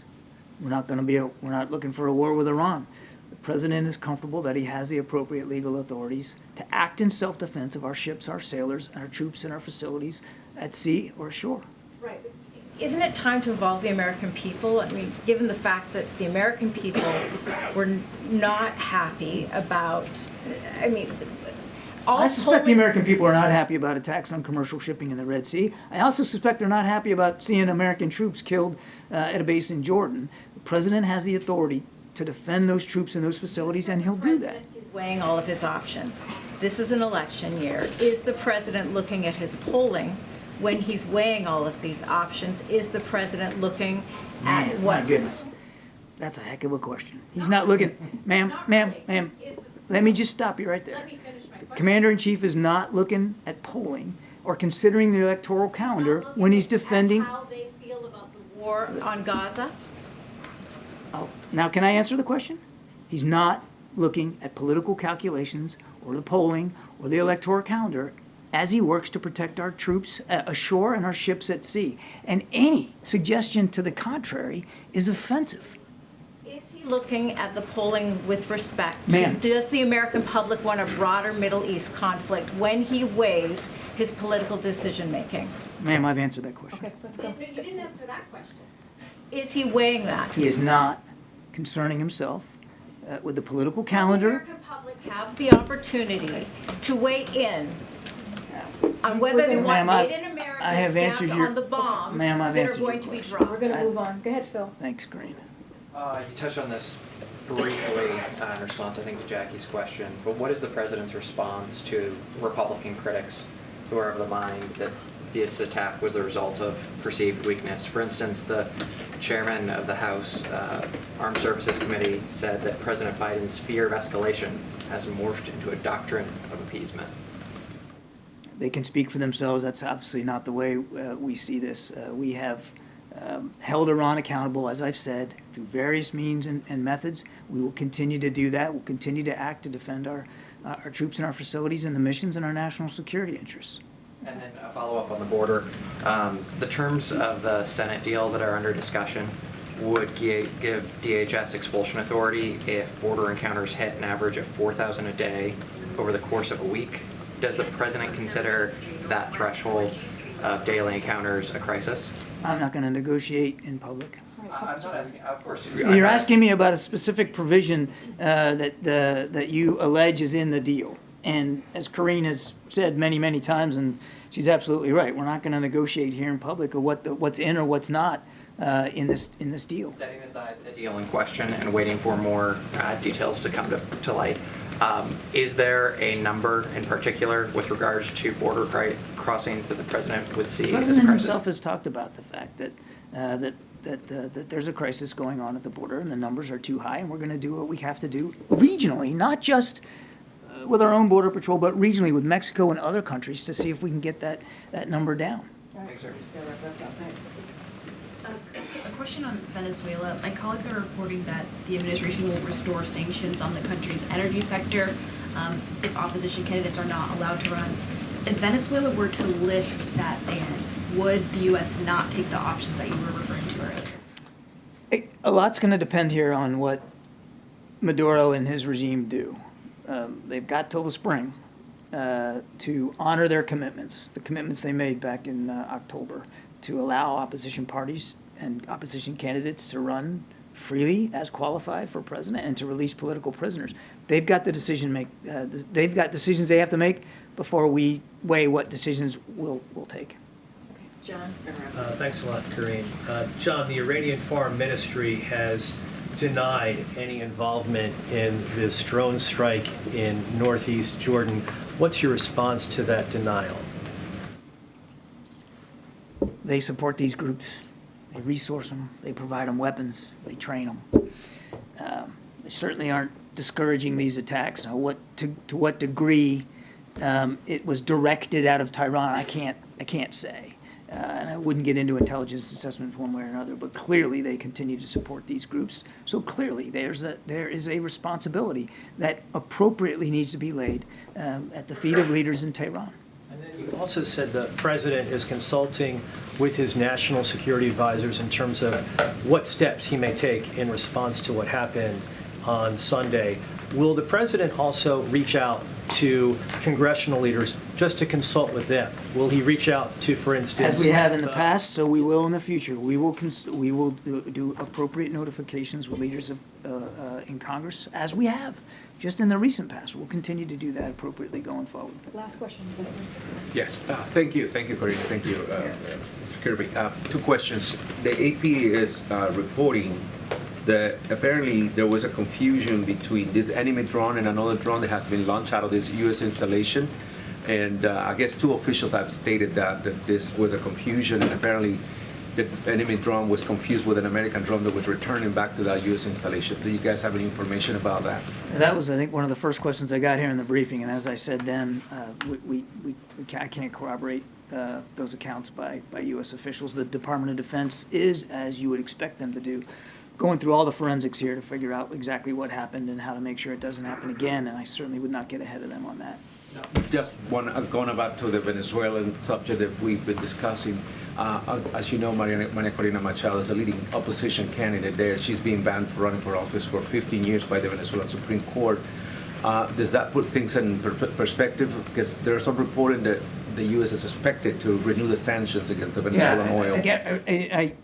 We're not looking for a war with Iran. The president is comfortable that he has the appropriate legal authorities to act in self-defense of our ships, our sailors, and our troops and our facilities at sea or shore. Right. Isn't it time to involve the American people? I mean, given the fact that the American people were not happy about, I suspect the American people are not happy about attacks on commercial shipping in the Red Sea. I also suspect they're not happy about seeing American troops killed at a base in Jordan. The president has the authority to defend those troops and those facilities, and he'll do that. He's weighing all of his options. This is an election year. Is the president looking at his polling when he's weighing all of these options? Is the president looking at what? My goodness. That's a heck of a question. He's not looking, ma'am, let me just stop you right there. Let me finish my question. Commander-in-Chief is not looking at polling or considering the electoral calendar when he's defending. How they feel about the war on Gaza? Oh, now, can I answer the question? He's not looking at political calculations or the polling or the electoral calendar as he works to protect our troops ashore and our ships at sea. And any suggestion to the contrary is offensive. Is he looking at the polling with respect to, Ma'am. does the American public want a broader Middle East conflict when he weighs his political decision-making? Ma'am, I've answered that question. Okay, let's go. You didn't answer that question. Is he weighing that? He is not concerning himself with the political The calendar. American public have the opportunity to weigh in on whether they want Ma'am, Made in I America have stamped answered your- on the bombs Ma'am, I've that are answered your going to be question. dropped. We're going to move on. Go ahead, Phil. Thanks, Karine. You touched on this briefly in response, I think, to Jackie's question, but what is the president's response to Republican critics who are of the mind that this attack was the result of perceived weakness? For instance, the chairman of the House Armed Services Committee said that President Biden's fear of escalation has morphed into a doctrine of appeasement. They can speak for themselves. That's obviously not the way we see this. We have held Iran accountable, as I've said, through various means and methods. We will continue to do that. We'll continue to act to defend our troops and our facilities and the missions and our national security interests. And then a follow-up on the border. The terms of the Senate deal that are under discussion would give DHS expulsion authority if border encounters hit an average of 4,000 a day over the course of a week. Does the president consider that threshold of daily encounters a crisis? I'm not going to negotiate in public. I'm just asking, of course. You're asking me about a specific provision that you allege is in the deal. And as Karine has said many, many times, and she's absolutely right, we're not going to negotiate here in public of what's in or what's not in this deal. Setting aside the deal in question and waiting for more details to come to light, is there a number in particular with regards to border crossings that the president would see The as a president crisis? himself has talked about the fact that there's a crisis going on at the border and the numbers are too high, and we're going to do what we have to do regionally, not just with our own border patrol, but regionally with Mexico and other countries to see if we can get that number down. Thanks, sir. A question on Venezuela. My colleagues are reporting that the administration will restore sanctions on the country's energy sector if opposition candidates are not allowed to run. If Venezuela were to lift that ban, would the U.S. not take the options that you were referring to earlier? A lot's going to depend here on what Maduro and his regime do. They've got till the spring to honor their commitments, the commitments they made back in October, to allow opposition parties and opposition candidates to run freely as qualified for president and to release political prisoners. They've got they've got decisions they have to make before we weigh what decisions we'll take. John? Thanks a lot, Karine. John, the Iranian Foreign Ministry has denied any involvement in this drone strike in northeast Jordan. What's your response to that denial? They support these groups. They resource them. They provide them weapons. They train them. They certainly aren't discouraging these attacks. Now, to what degree it was directed out of Tehran, I can't say. And I wouldn't get into intelligence assessment one way or another, but clearly they continue to support these groups. So clearly there is a responsibility that appropriately needs to be laid at the feet of leaders in Tehran. And then you also said the president is consulting with his national security advisors in terms of what steps he may take in response to what happened on Sunday. Will the president also reach out to congressional leaders just to consult with them? Will he reach out to, for instance... As we have in the past, so we will in the future. We will do appropriate notifications with leaders of, in Congress, as we have, just in the recent past. We'll continue to do that appropriately going forward. Last question. Yes, thank you, Karine, thank you, Mr. Kirby. Two questions. The AP is reporting that apparently there was a confusion between this enemy drone and another drone that has been launched out of this U.S. installation. And I guess two officials have stated that this was a confusion, and apparently the enemy drone was confused with an American drone that was returning back to that U.S. installation. Do you guys have any information about that? That was, I think, one of the first questions I got here in the briefing, and as I said then, I can't corroborate those accounts by U.S. officials. The Department of Defense is, as you would expect them to do, going through all the forensics here to figure out exactly what happened and how to make sure it doesn't happen again, and I certainly would not get ahead of them on that. Just one, going back to the Venezuelan subject that we've been discussing. As you know, Maria Corina Machado is a leading opposition candidate there. She's been banned from running for office for 15 years by the Venezuelan Supreme Court. Does that put things in perspective? Because there's some reporting that the U.S. is expected to renew the sanctions against the Venezuelan oil. Again,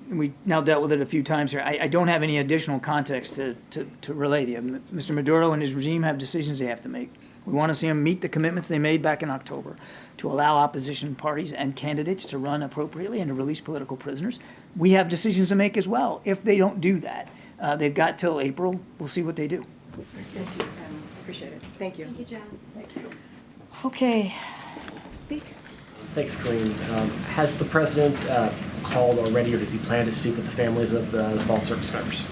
we now dealt with it a few times here. I don't have any additional context to relay to you. Mr. Maduro and his regime have decisions they have to make. We want to see them meet the commitments they made back in October to allow opposition parties and candidates to run appropriately and to release political prisoners. We have decisions to make as well. If they don't do that, they've got till April. We'll see what they do. Thank you. Appreciate it. Thank you. Thank you, Jen. Thank you. Okay. Zeke? Thanks, Karine. Has the president called already, or does he plan to speak with the families of the fallen service members?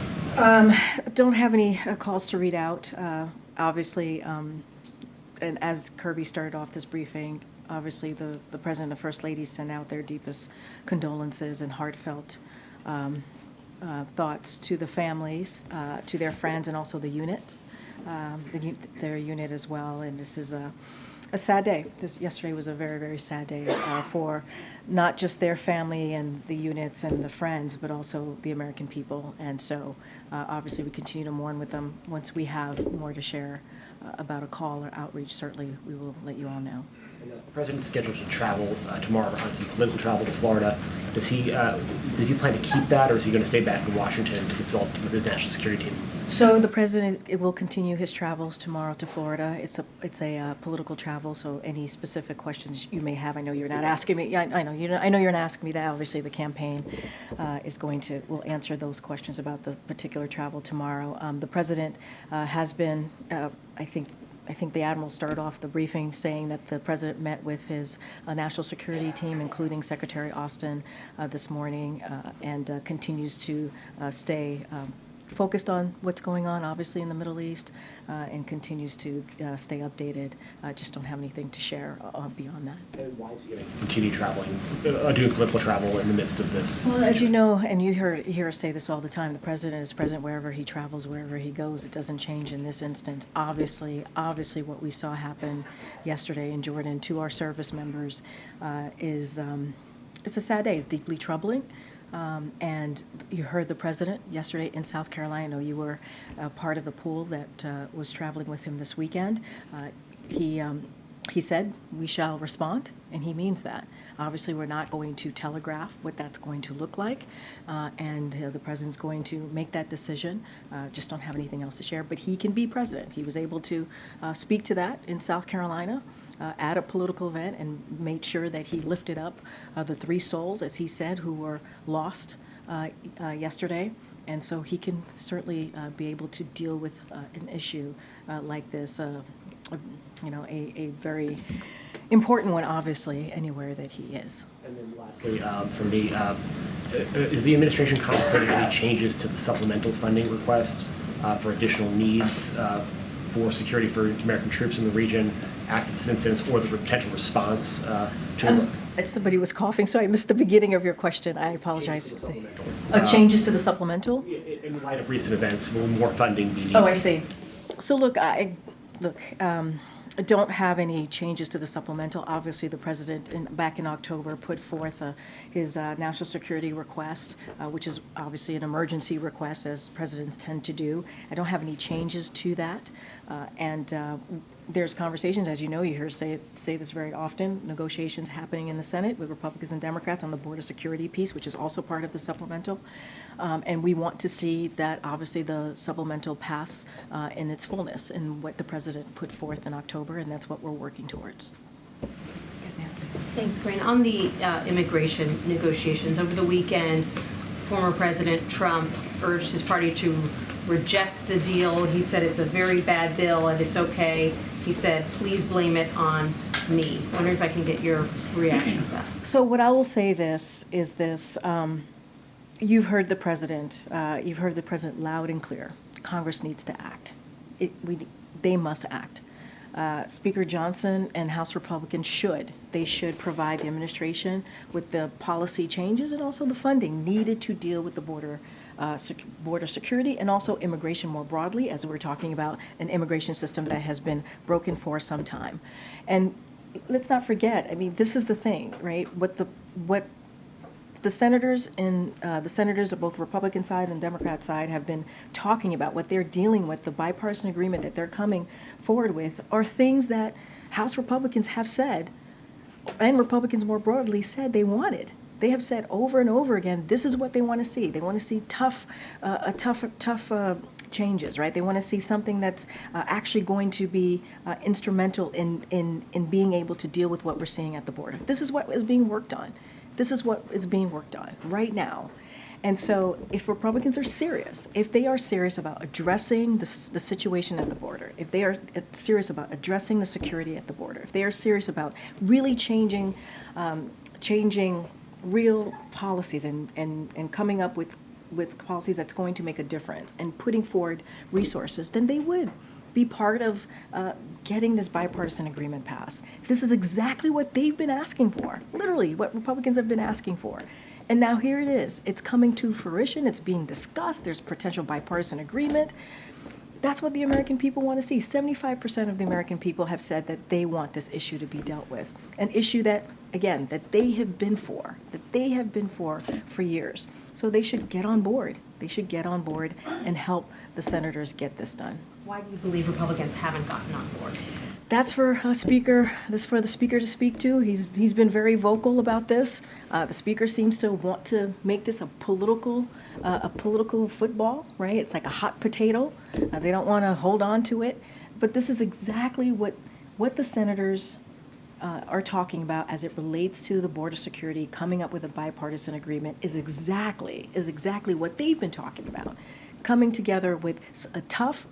Don't have any calls to read out. Obviously, and as Kirby started off this briefing, obviously the President and the First Lady sent out their deepest condolences and heartfelt thoughts to the families, to their friends, and also the units, their unit as well. And this is a sad day. Yesterday was a very, very sad day for not just their family and the units and the friends, but also the American people. And so obviously we continue to mourn with them. Once we have more to share about a call or outreach, certainly we will let you all know. And the president's scheduled to travel tomorrow on some political travel to Florida. Does he plan to keep that, or is he going to stay back in Washington to consult with his national security team? So the president will continue his travels tomorrow to Florida. It's a political travel, so any specific questions you may have, I know you're not asking me. I know you're not asking me that. Obviously, the campaign will answer those questions about the particular travel tomorrow. The president has been, I think the Admiral started off the briefing saying that the president met with his national security team, including Secretary Austin, this morning, and continues to stay focused on what's going on, obviously, in the Middle East, and continues to stay updated. Just don't have anything to share beyond that. And why is he going to continue traveling, doing political travel in the midst of this? Well, as you know, and you hear us say this all the time, the president is present wherever he travels, wherever he goes. It doesn't change in this instance. Obviously, what we saw happen yesterday in Jordan to our service members is it's a sad day. It's deeply troubling. And you heard the president yesterday in South Carolina. I know you were part of the pool that was traveling with him this weekend. He said, we shall respond, and he means that. Obviously, we're not going to telegraph what that's going to look like, and the president's going to make that decision. Just don't have anything else to share, but he can be president. He was able to speak to that in South Carolina at a political event and made sure that he lifted up the 3 souls, as he said, who were lost yesterday. And so he can certainly be able to deal with an issue like this, a very important one, obviously, anywhere that he is. And then lastly, from me, is the administration contemplating any changes to the supplemental funding request for additional needs for security for American troops in the region after this incident, or the potential response to Somebody was coughing, so I missed the beginning of your question. I apologize. Changes to the supplemental? In light of recent events, will more funding be needed? Oh, I see. So look, I don't have any changes to the supplemental. Obviously, the president back in October put forth his national security request, which is obviously an emergency request, as presidents tend to do. I don't have any changes to that. There's conversations, as you know, you hear say this very often, negotiations happening in the Senate with Republicans and Democrats on the border security piece, which is also part of the supplemental. And we want to see that, obviously, the supplemental pass in its fullness in what the president put forth in October, and that's what we're working towards. Thanks, Karine. On the immigration negotiations, over the weekend, former President Trump urged his party to reject the deal. He said it's a very bad bill and it's okay. He said, please blame it on me. I wonder if I can get your reaction to that. So what I will say is this. You've heard the president. You've heard the president loud and clear. Congress needs to act. They must act. Speaker Johnson and House Republicans should provide the administration with the policy changes and also the funding needed to deal with the border security and also immigration more broadly, as we're talking about an immigration system that has been broken for some time. And let's not forget, I mean, this is the thing, right? What the senators of both Republican side and Democrat side have been talking about, what they're dealing with, the bipartisan agreement that they're coming forward with, are things that House Republicans have said, and Republicans more broadly said they wanted. They have said over and over again, this is what they want to see. They want to see tough changes, right? They want to see something that's actually going to be instrumental in being able to deal with what we're seeing at the border. This is what is being worked on. This is what is being worked on right now. And so if Republicans are serious, if they are serious about addressing the situation at the border, if they are serious about addressing the security at the border, if they are serious about really changing real policies and coming up with policies that's going to make a difference and putting forward resources, then they would be part of getting this bipartisan agreement passed. This is exactly what they've been asking for, literally what Republicans have been asking for. And now here it is. It's coming to fruition. It's being discussed. There's potential bipartisan agreement. That's what the American people want to see. 75% of the American people have said that they want this issue to be dealt with. An issue that, again, that they have been for years. So they should get on board. They should get on board and help the senators get this done. Why do you believe Republicans haven't gotten on board? That's for the speaker to speak to. He's been very vocal about this. The speaker seems to want to make this a political football, right? It's like a hot potato. They don't want to hold on to it. But this is exactly what the senators are talking about as it relates to the border security. Coming up with a bipartisan agreement is exactly what they've been talking about. Coming together with a tough,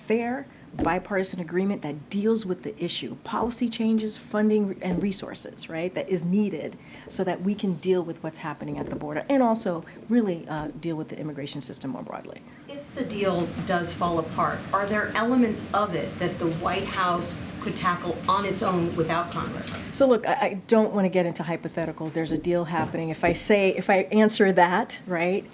fair, bipartisan agreement that deals with the issue, policy changes, funding, and resources, right, that is needed so that we can deal with what's happening at the border and also really deal with the immigration system more broadly. If the deal does fall apart, are there elements of it that the White House could tackle on its own without Congress? So look, I don't want to get into hypotheticals. There's a deal happening. If I answer that, right,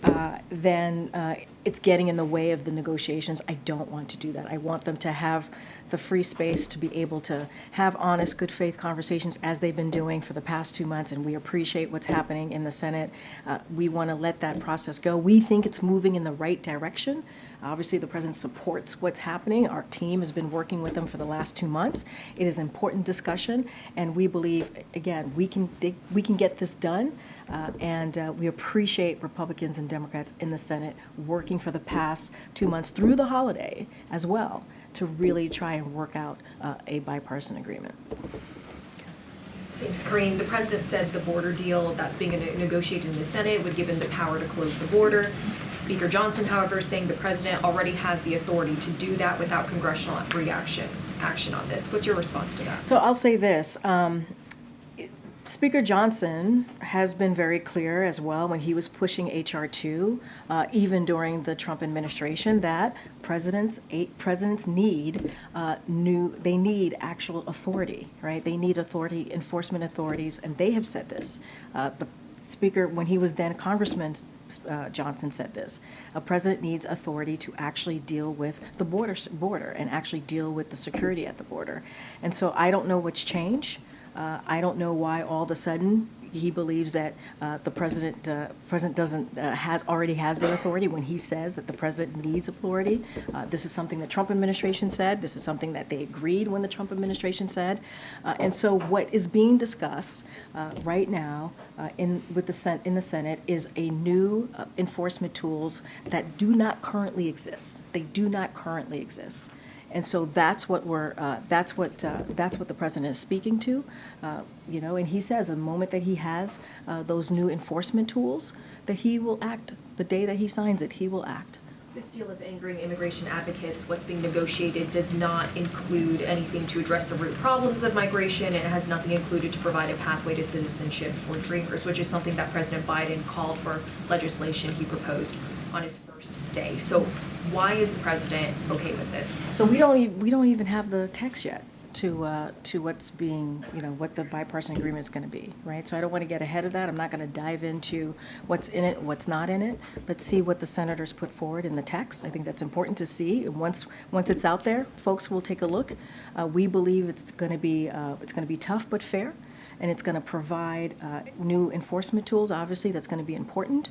then it's getting in the way of the negotiations. I don't want to do that. I want them to have the free space to be able to have honest, good faith conversations as they've been doing for the past 2 months, and we appreciate what's happening in the Senate. We want to let that process go. We think it's moving in the right direction. Obviously, the president supports what's happening. Our team has been working with them for the last 2 months. It is important discussion, and we believe, again, we can get this done, and we appreciate Republicans and Democrats in the Senate working for the past 2 months through the holiday as well to really try and work out a bipartisan agreement. Thanks, Karine. The president said the border deal that's being negotiated in the Senate would give him the power to close the border. Speaker Johnson, however, is saying the president already has the authority to do that without congressional action on this. What's your response to that? So I'll say this. Speaker Johnson has been very clear as well when he was pushing H.R. 2, even during the Trump administration, that presidents need they need actual authority, right? They need authority, enforcement authorities, and they have said this. The Speaker, when he was then Congressman, Johnson said this: a president needs authority to actually deal with the border and actually deal with the security at the border. And so I don't know what's changed. I don't know why all of a sudden he believes that the president doesn't already has the authority when he says that the president needs authority. This is something the Trump administration said. This is something that they agreed when the Trump administration said. And so what is being discussed right now in the Senate is a new enforcement tools that do not currently exist. They do not currently exist. And so that's what that's what the president is speaking to, and he says the moment that he has those new enforcement tools, that he will act. The day that he signs it, he will act. This deal is angering immigration advocates. What's being negotiated does not include anything to address the root problems of migration, and it has nothing included to provide a pathway to citizenship for Dreamers, which is something that President Biden called for legislation he proposed on his first day. So why is the president okay with this? So we don't even have the text yet to what's being, what the bipartisan agreement is going to be, right? So I don't want to get ahead of that. I'm not going to dive into what's in it, what's not in it. Let's see what the senators put forward in the text. I think that's important to see. And once it's out there, folks will take a look. We believe it's going to be tough but fair. And it's going to provide new enforcement tools. Obviously, that's going to be important.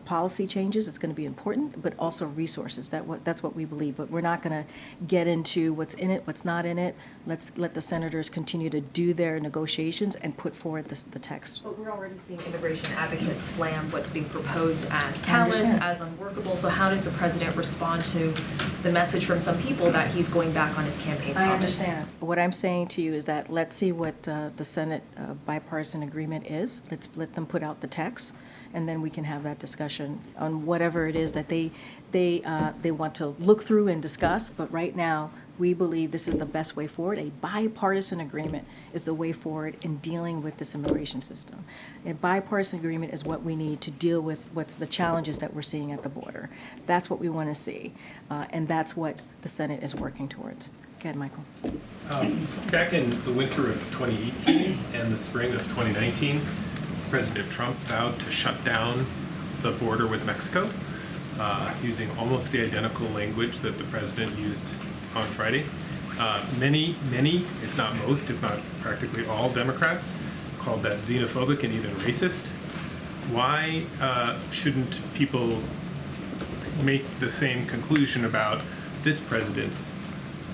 Policy changes, it's going to be important, but also resources. That's what we believe. But we're not going to get into what's in it, what's not in it. Let's let the senators continue to do their negotiations and put forward the text. But we're already seeing immigration advocates slam what's being proposed as callous, as unworkable. So how does the president respond to the message from some people that he's going back on his campaign promise? I understand. What I'm saying to you is that let's see what the Senate bipartisan agreement is. Let's let them put out the text, and then we can have that discussion on whatever it is that they want to look through and discuss. But right now, we believe this is the best way forward. A bipartisan agreement is the way forward in dealing with this immigration system. A bipartisan agreement is what we need to deal with what's the challenges that we're seeing at the border. That's what we want to see, and that's what the Senate is working towards. Go ahead, Michael. Back in the winter of 2018 and the spring of 2019, President Trump vowed to shut down the border with Mexico using almost the identical language that the president used on Friday. Many, if not most, if not practically all Democrats called that xenophobic and even racist. Why shouldn't people make the same conclusion about this president's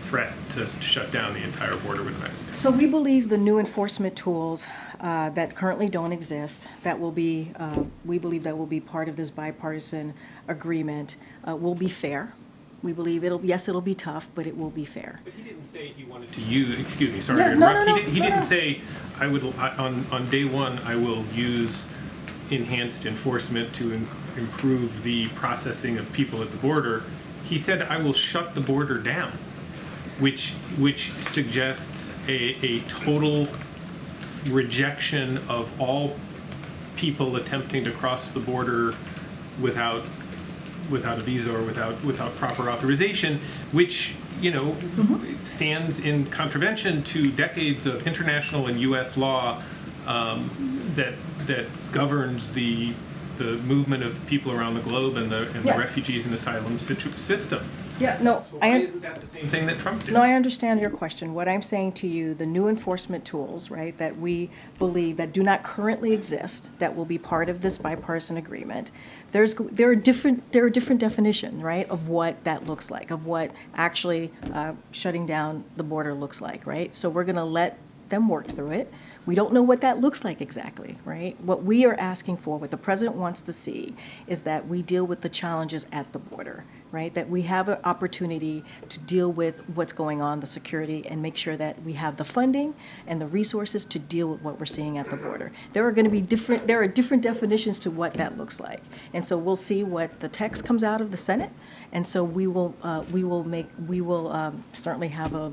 threat to shut down the entire border with Mexico? So we believe the new enforcement tools that currently don't exist, that will be, we believe that will be part of this bipartisan agreement, will be fair. We believe it'll be tough, but it will be fair. But he didn't say he wanted to use, excuse me, sorry to interrupt. He didn't say, on day one, I will use enhanced enforcement to improve the processing of people at the border. He said, I will shut the border down, which suggests a total rejection of all people attempting to cross the border without a visa or without proper authorization, which stands in contravention to decades of international and U.S. law that governs the movement of people around the globe and the refugees and asylum system. Yeah, no, so why isn't that the same thing that Trump did? No, I understand your question. What I'm saying to you, the new enforcement tools, right, that we believe that do not currently exist, that will be part of this bipartisan agreement. There are different definitions, right, of what that looks like, of what actually shutting down the border looks like, right? So we're going to let them work through it. We don't know what that looks like exactly, right? What we are asking for, what the president wants to see, is that we deal with the challenges at the border, right? That we have an opportunity to deal with what's going on, the security, and make sure that we have the funding and the resources to deal with what we're seeing at the border. There are different definitions to what that looks like. And so we'll see what the text comes out of the Senate. And so we will certainly have a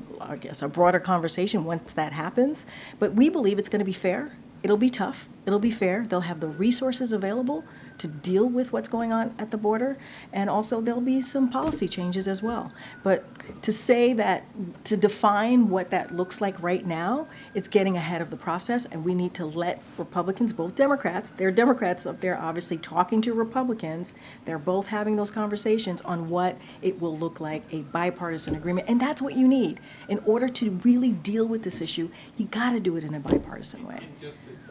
broader conversation once that happens. But we believe it's going to be fair. It'll be tough. It'll be fair. They'll have the resources available to deal with what's going on at the border, and also there'll be some policy changes as well. But to say that, to define what that looks like right now, it's getting ahead of the process, and we need to let Republicans, both Democrats, there are Democrats up there obviously talking to Republicans, they're both having those conversations on what it will look like, a bipartisan agreement, and that's what you need. In order to really deal with this issue, you gotta do it in a bipartisan way.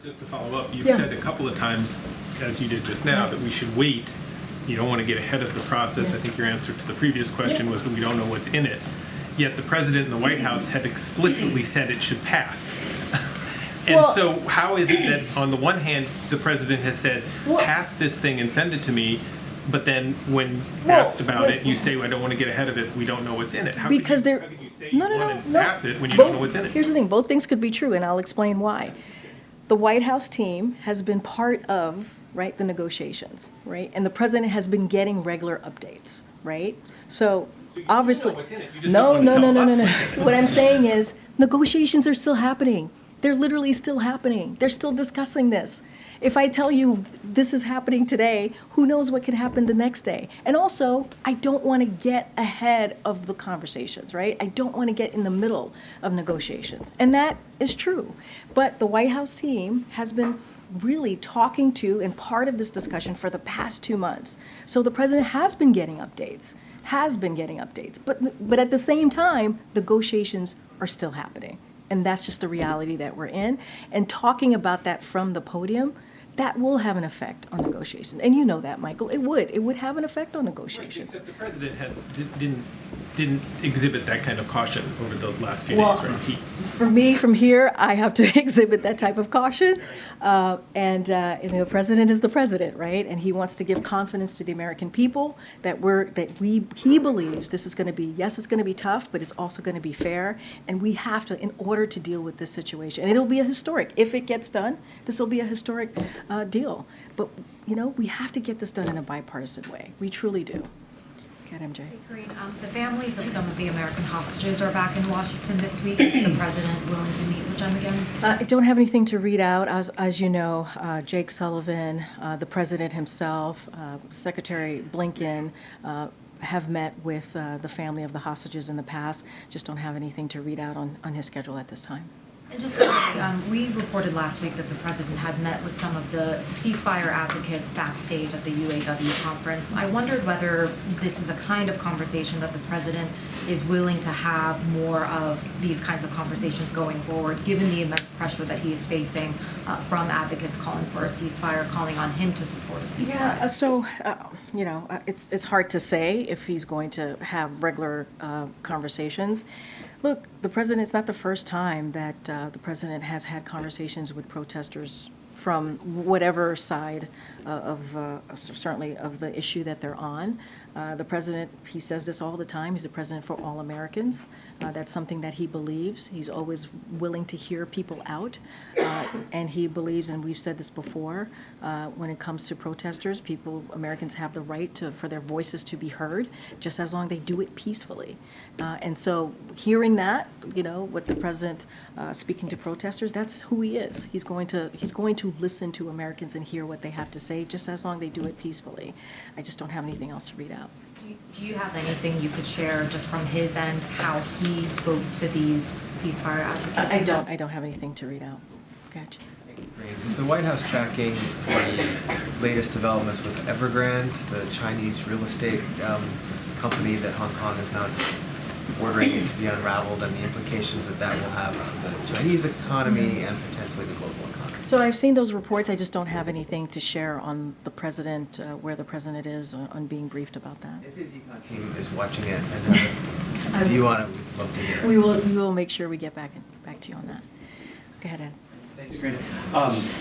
Just to follow up, you've Yeah. said a couple of times, as you did just now, that we should wait. You don't want to get ahead of the process. I think your answer to the previous question was that we don't know what's in it. Yet the president and the White House have explicitly said it should pass. And Well- so how is it that on the one hand, the president has said, pass this thing and send it to me, but then when asked about it, you say, I don't want to get ahead of it, we don't know what's in it. How Because could you, they're, how could you say no, you no, want to no, pass it when you Both- don't know what's in it? Here's the thing, both things could be true, and I'll explain why. The White House team has been part of, right, the negotiations, right? And the president has been getting regular updates, right? So obviously, what's in it, you just no, don't no, wanna no, tell no, no, us no. what's in it. What I'm saying is negotiations are still happening. They're literally still happening. They're still discussing this. If I tell you this is happening today, who knows what could happen the next day? And also, I don't want to get ahead of the conversations, right? I don't want to get in the middle of negotiations. And that is true. But the White House team has been really talking to and part of this discussion for the past 2 months. So the president has been getting updates. But at the same time, negotiations are still happening. And that's just the reality that we're in. And talking about that from the podium, that will have an effect on negotiations. And you know that, Michael. It would have an effect on negotiations. Except the president didn't exhibit that kind of caution over the last few Well, days, right? For me, from here, I have to exhibit that type of caution. And the president is the president, right? And he wants to give confidence to the American people that he believes this is going to be, yes, it's going to be tough, but it's also going to be fair. And we have to, in order to deal with this situation, and it'll be a historic, if it gets done, this will be a historic deal. But, we have to get this done in a bipartisan way. We truly do. Go ahead, MJ. Karine, the families of some of the American hostages are back in Washington this week. Is the president willing to meet with them again? I don't have anything to read out. As you know, Jake Sullivan, the president himself, Secretary Blinken, have met with the family of the hostages in the past. Just don't have anything to read out on his schedule at this time. And just we reported last week that the president had met with some of the ceasefire advocates backstage at the UAW conference. I wondered whether this is a kind of conversation that the president is willing to have more of these kinds of conversations going forward, given the immense pressure that he is facing from advocates calling for a ceasefire, calling on him to support a ceasefire. Yeah, so, it's hard to say if he's going to have regular conversations. Look, the president, it's not the first time that the president has had conversations with protesters from whatever side certainly of the issue that they're on. The president, he says this all the time, he's the president for all Americans. That's something that he believes. He's always willing to hear people out. And he believes, and we've said this before, when it comes to protesters, Americans have the right for their voices to be heard, just as long as they do it peacefully. And so hearing that, what the president speaking to protesters, that's who he is. He's going to listen to Americans and hear what they have to say, just as long as they do it peacefully. I just don't have anything else to read out. Do you have anything you could share just from his end, how he spoke to these ceasefire advocates? I don't have anything to read out. Gotcha. Is the White House tracking the latest developments with Evergrande, the Chinese real estate company that Hong Kong is now ordering it to be unraveled, and the implications that will have for the Chinese economy and potentially the global economy? So I've seen those reports. I just don't have anything to share on the president, where the president is on being briefed about that. If his econ team is watching it and has a view on it, we'd love to hear it. We will make sure we get back to you on that. Go ahead, Ed. Thanks, Karine.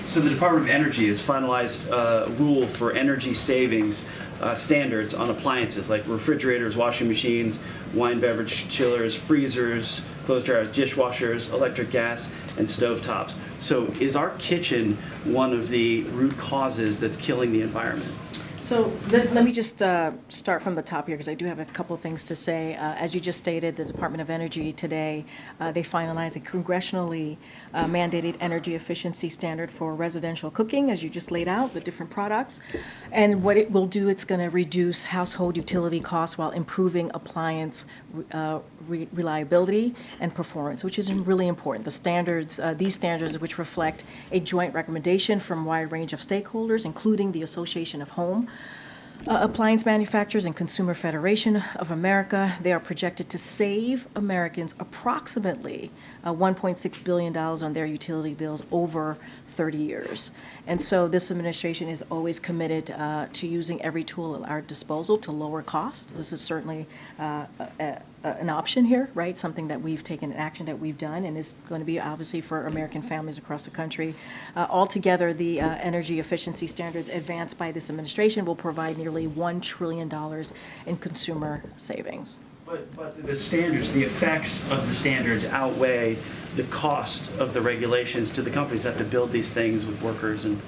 So the Department of Energy has finalized a rule for energy savings standards on appliances like refrigerators, washing machines, wine beverage chillers, freezers, clothes dryers, dishwashers, electric gas, and stovetops. So is our kitchen one of the root causes that's killing the environment? So let me just start from the top here, because I do have a couple of things to say. As you just stated, the Department of Energy today, they finalized a congressionally mandated energy efficiency standard for residential cooking, as you just laid out, the different products. And what it will do, it's going to reduce household utility costs while improving appliance reliability and performance, which is really important. The standards, these standards, which reflect a joint recommendation from a wide range of stakeholders, including the Association of Home Appliance Manufacturers and Consumer Federation of America. They are projected to save Americans approximately $1.6 billion on their utility bills over 30 years. And so this administration is always committed to using every tool at our disposal to lower costs. This is certainly an option here, right? Something that we've taken action that we've done, and is going to be obviously for American families across the country. Altogether, the energy efficiency standards advanced by this administration will provide nearly $1 trillion in consumer savings. But the standards, the effects of the standards outweigh the cost of the regulations to the companies that have to build these things with workers and.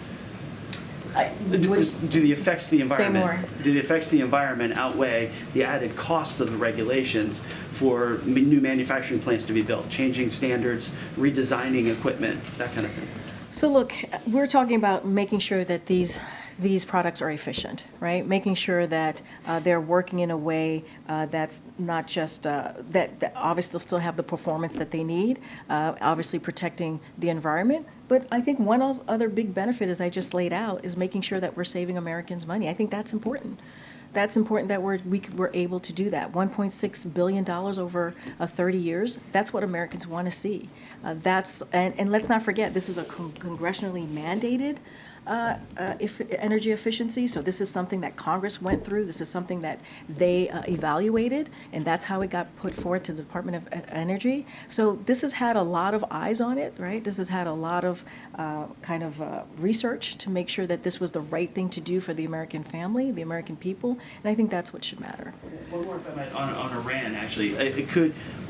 Do the effects to the environment? Do the effects to the environment outweigh the added costs of the regulations for new manufacturing plants to be built, changing standards, redesigning equipment, that kind of thing? So look, we're talking about making sure that these products are efficient, right? Making sure that they're working in a way that's not just, that obviously still have the performance that they need, obviously protecting the environment. But I think one other big benefit, as I just laid out, is making sure that we're saving Americans money. I think that's important. That's important that we're able to do that. $1.6 billion over 30 years, that's what Americans want to see. And let's not forget, this is a congressionally mandated energy efficiency. So this is something that Congress went through. This is something that they evaluated, and that's how it got put forward to the Department of Energy. So this has had a lot of eyes on it, right? This has had a lot of research to make sure that this was the right thing to do for the American family, the American people, and I think that's what should matter. One more, if I might, on Iran, actually.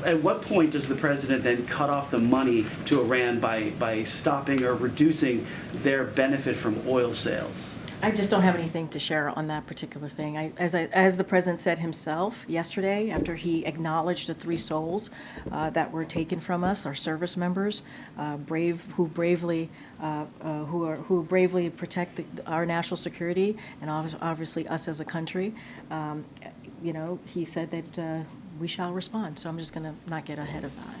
At what point does the president then cut off the money to Iran by stopping or reducing their benefit from oil sales? I just don't have anything to share on that particular thing. As the president said himself yesterday, after he acknowledged the 3 souls that were taken from us, our service members, who bravely protect our national security and obviously us as a country. He said that we shall respond. So I'm just going to not get ahead of that.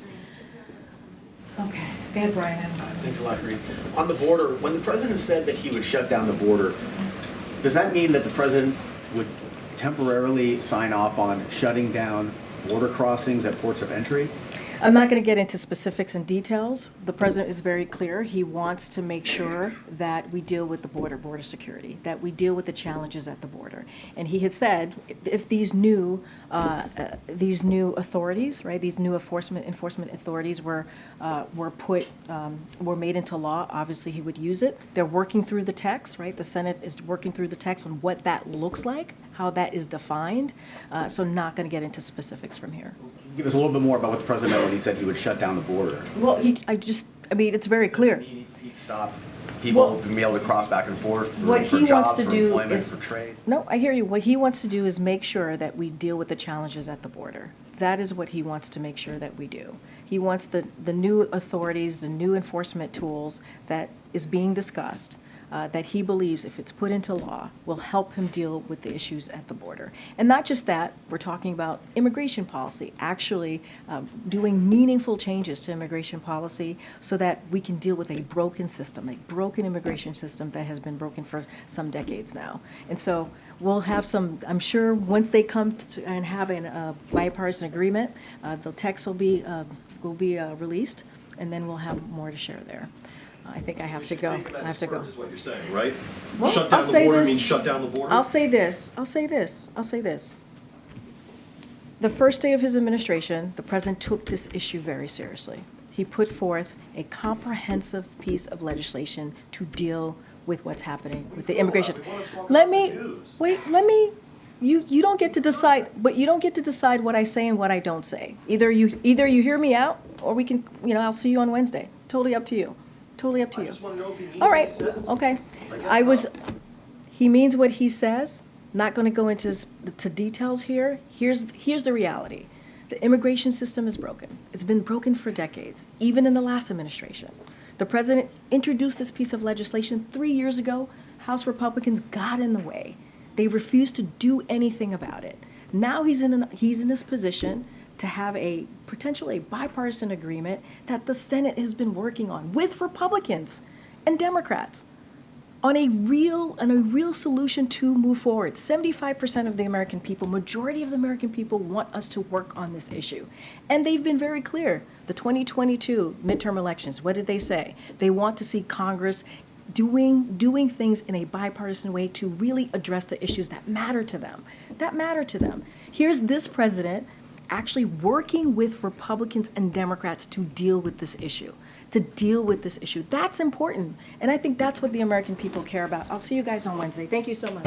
Okay, go ahead, Brian. Thanks a lot, Karine. On the border, when the president said that he would shut down the border, does that mean that the president would temporarily sign off on shutting down border crossings at ports of entry? I'm not going to get into specifics and details. The president is very clear. He wants to make sure that we deal with the border security, that we deal with the challenges at the border. And he has said if these new authorities, right, these new enforcement authorities were made into law, obviously he would use it. They're working through the text, right? The Senate is working through the text on what that looks like, how that is defined. So not going to get into specifics from here. Give us a little bit more about what the president meant when he said he would shut down the border. Well, it's very clear. He'd stop people from being able to cross back and forth What for he jobs, wants to for do employment, is for trade. No, I hear you. What he wants to do is make sure that we deal with the challenges at the border. That is what he wants to make sure that we do. He wants the new authorities, the new enforcement tools that is being discussed, that he believes, if it's put into law, will help him deal with the issues at the border. And not just that, we're talking about immigration policy, actually doing meaningful changes to immigration policy so that we can deal with a broken system, a broken immigration system that has been broken for some decades now. And so we'll have some, I'm sure once they come and have a bipartisan agreement, the text will be released, and then we'll have more to share there. I think I have to go. I have to go. Is what you're saying, right? Well, Shut down the border means shut down the border? I'll say this. The first day of his administration, the president took this issue very seriously. He put forth a comprehensive piece of legislation to deal with what's happening with the immigration. You don't get to decide, but you don't get to decide what I say and what I don't say. Either you hear me out, or we can, I'll see you on Wednesday. Totally up to you. Totally up to you. I just want to know if he means All right. what he says. Okay. He means what he says. Not going to go into to details here. Here's the reality. The immigration system is broken. It's been broken for decades, even in the last administration. The president introduced this piece of legislation 3 years ago. House Republicans got in the way. They refused to do anything about it. Now he's in this position to have a bipartisan agreement that the Senate has been working on with Republicans and Democrats on a real solution to move forward. 75% of the American people, majority of the American people, want us to work on this issue. And they've been very clear. The 2022 midterm elections, what did they say? They want to see Congress doing things in a bipartisan way to really address the issues that matter to them. Here's this president actually working with Republicans and Democrats to deal with this issue. That's important. And I think that's what the American people care about. I'll see you guys on Wednesday. Thank you so much.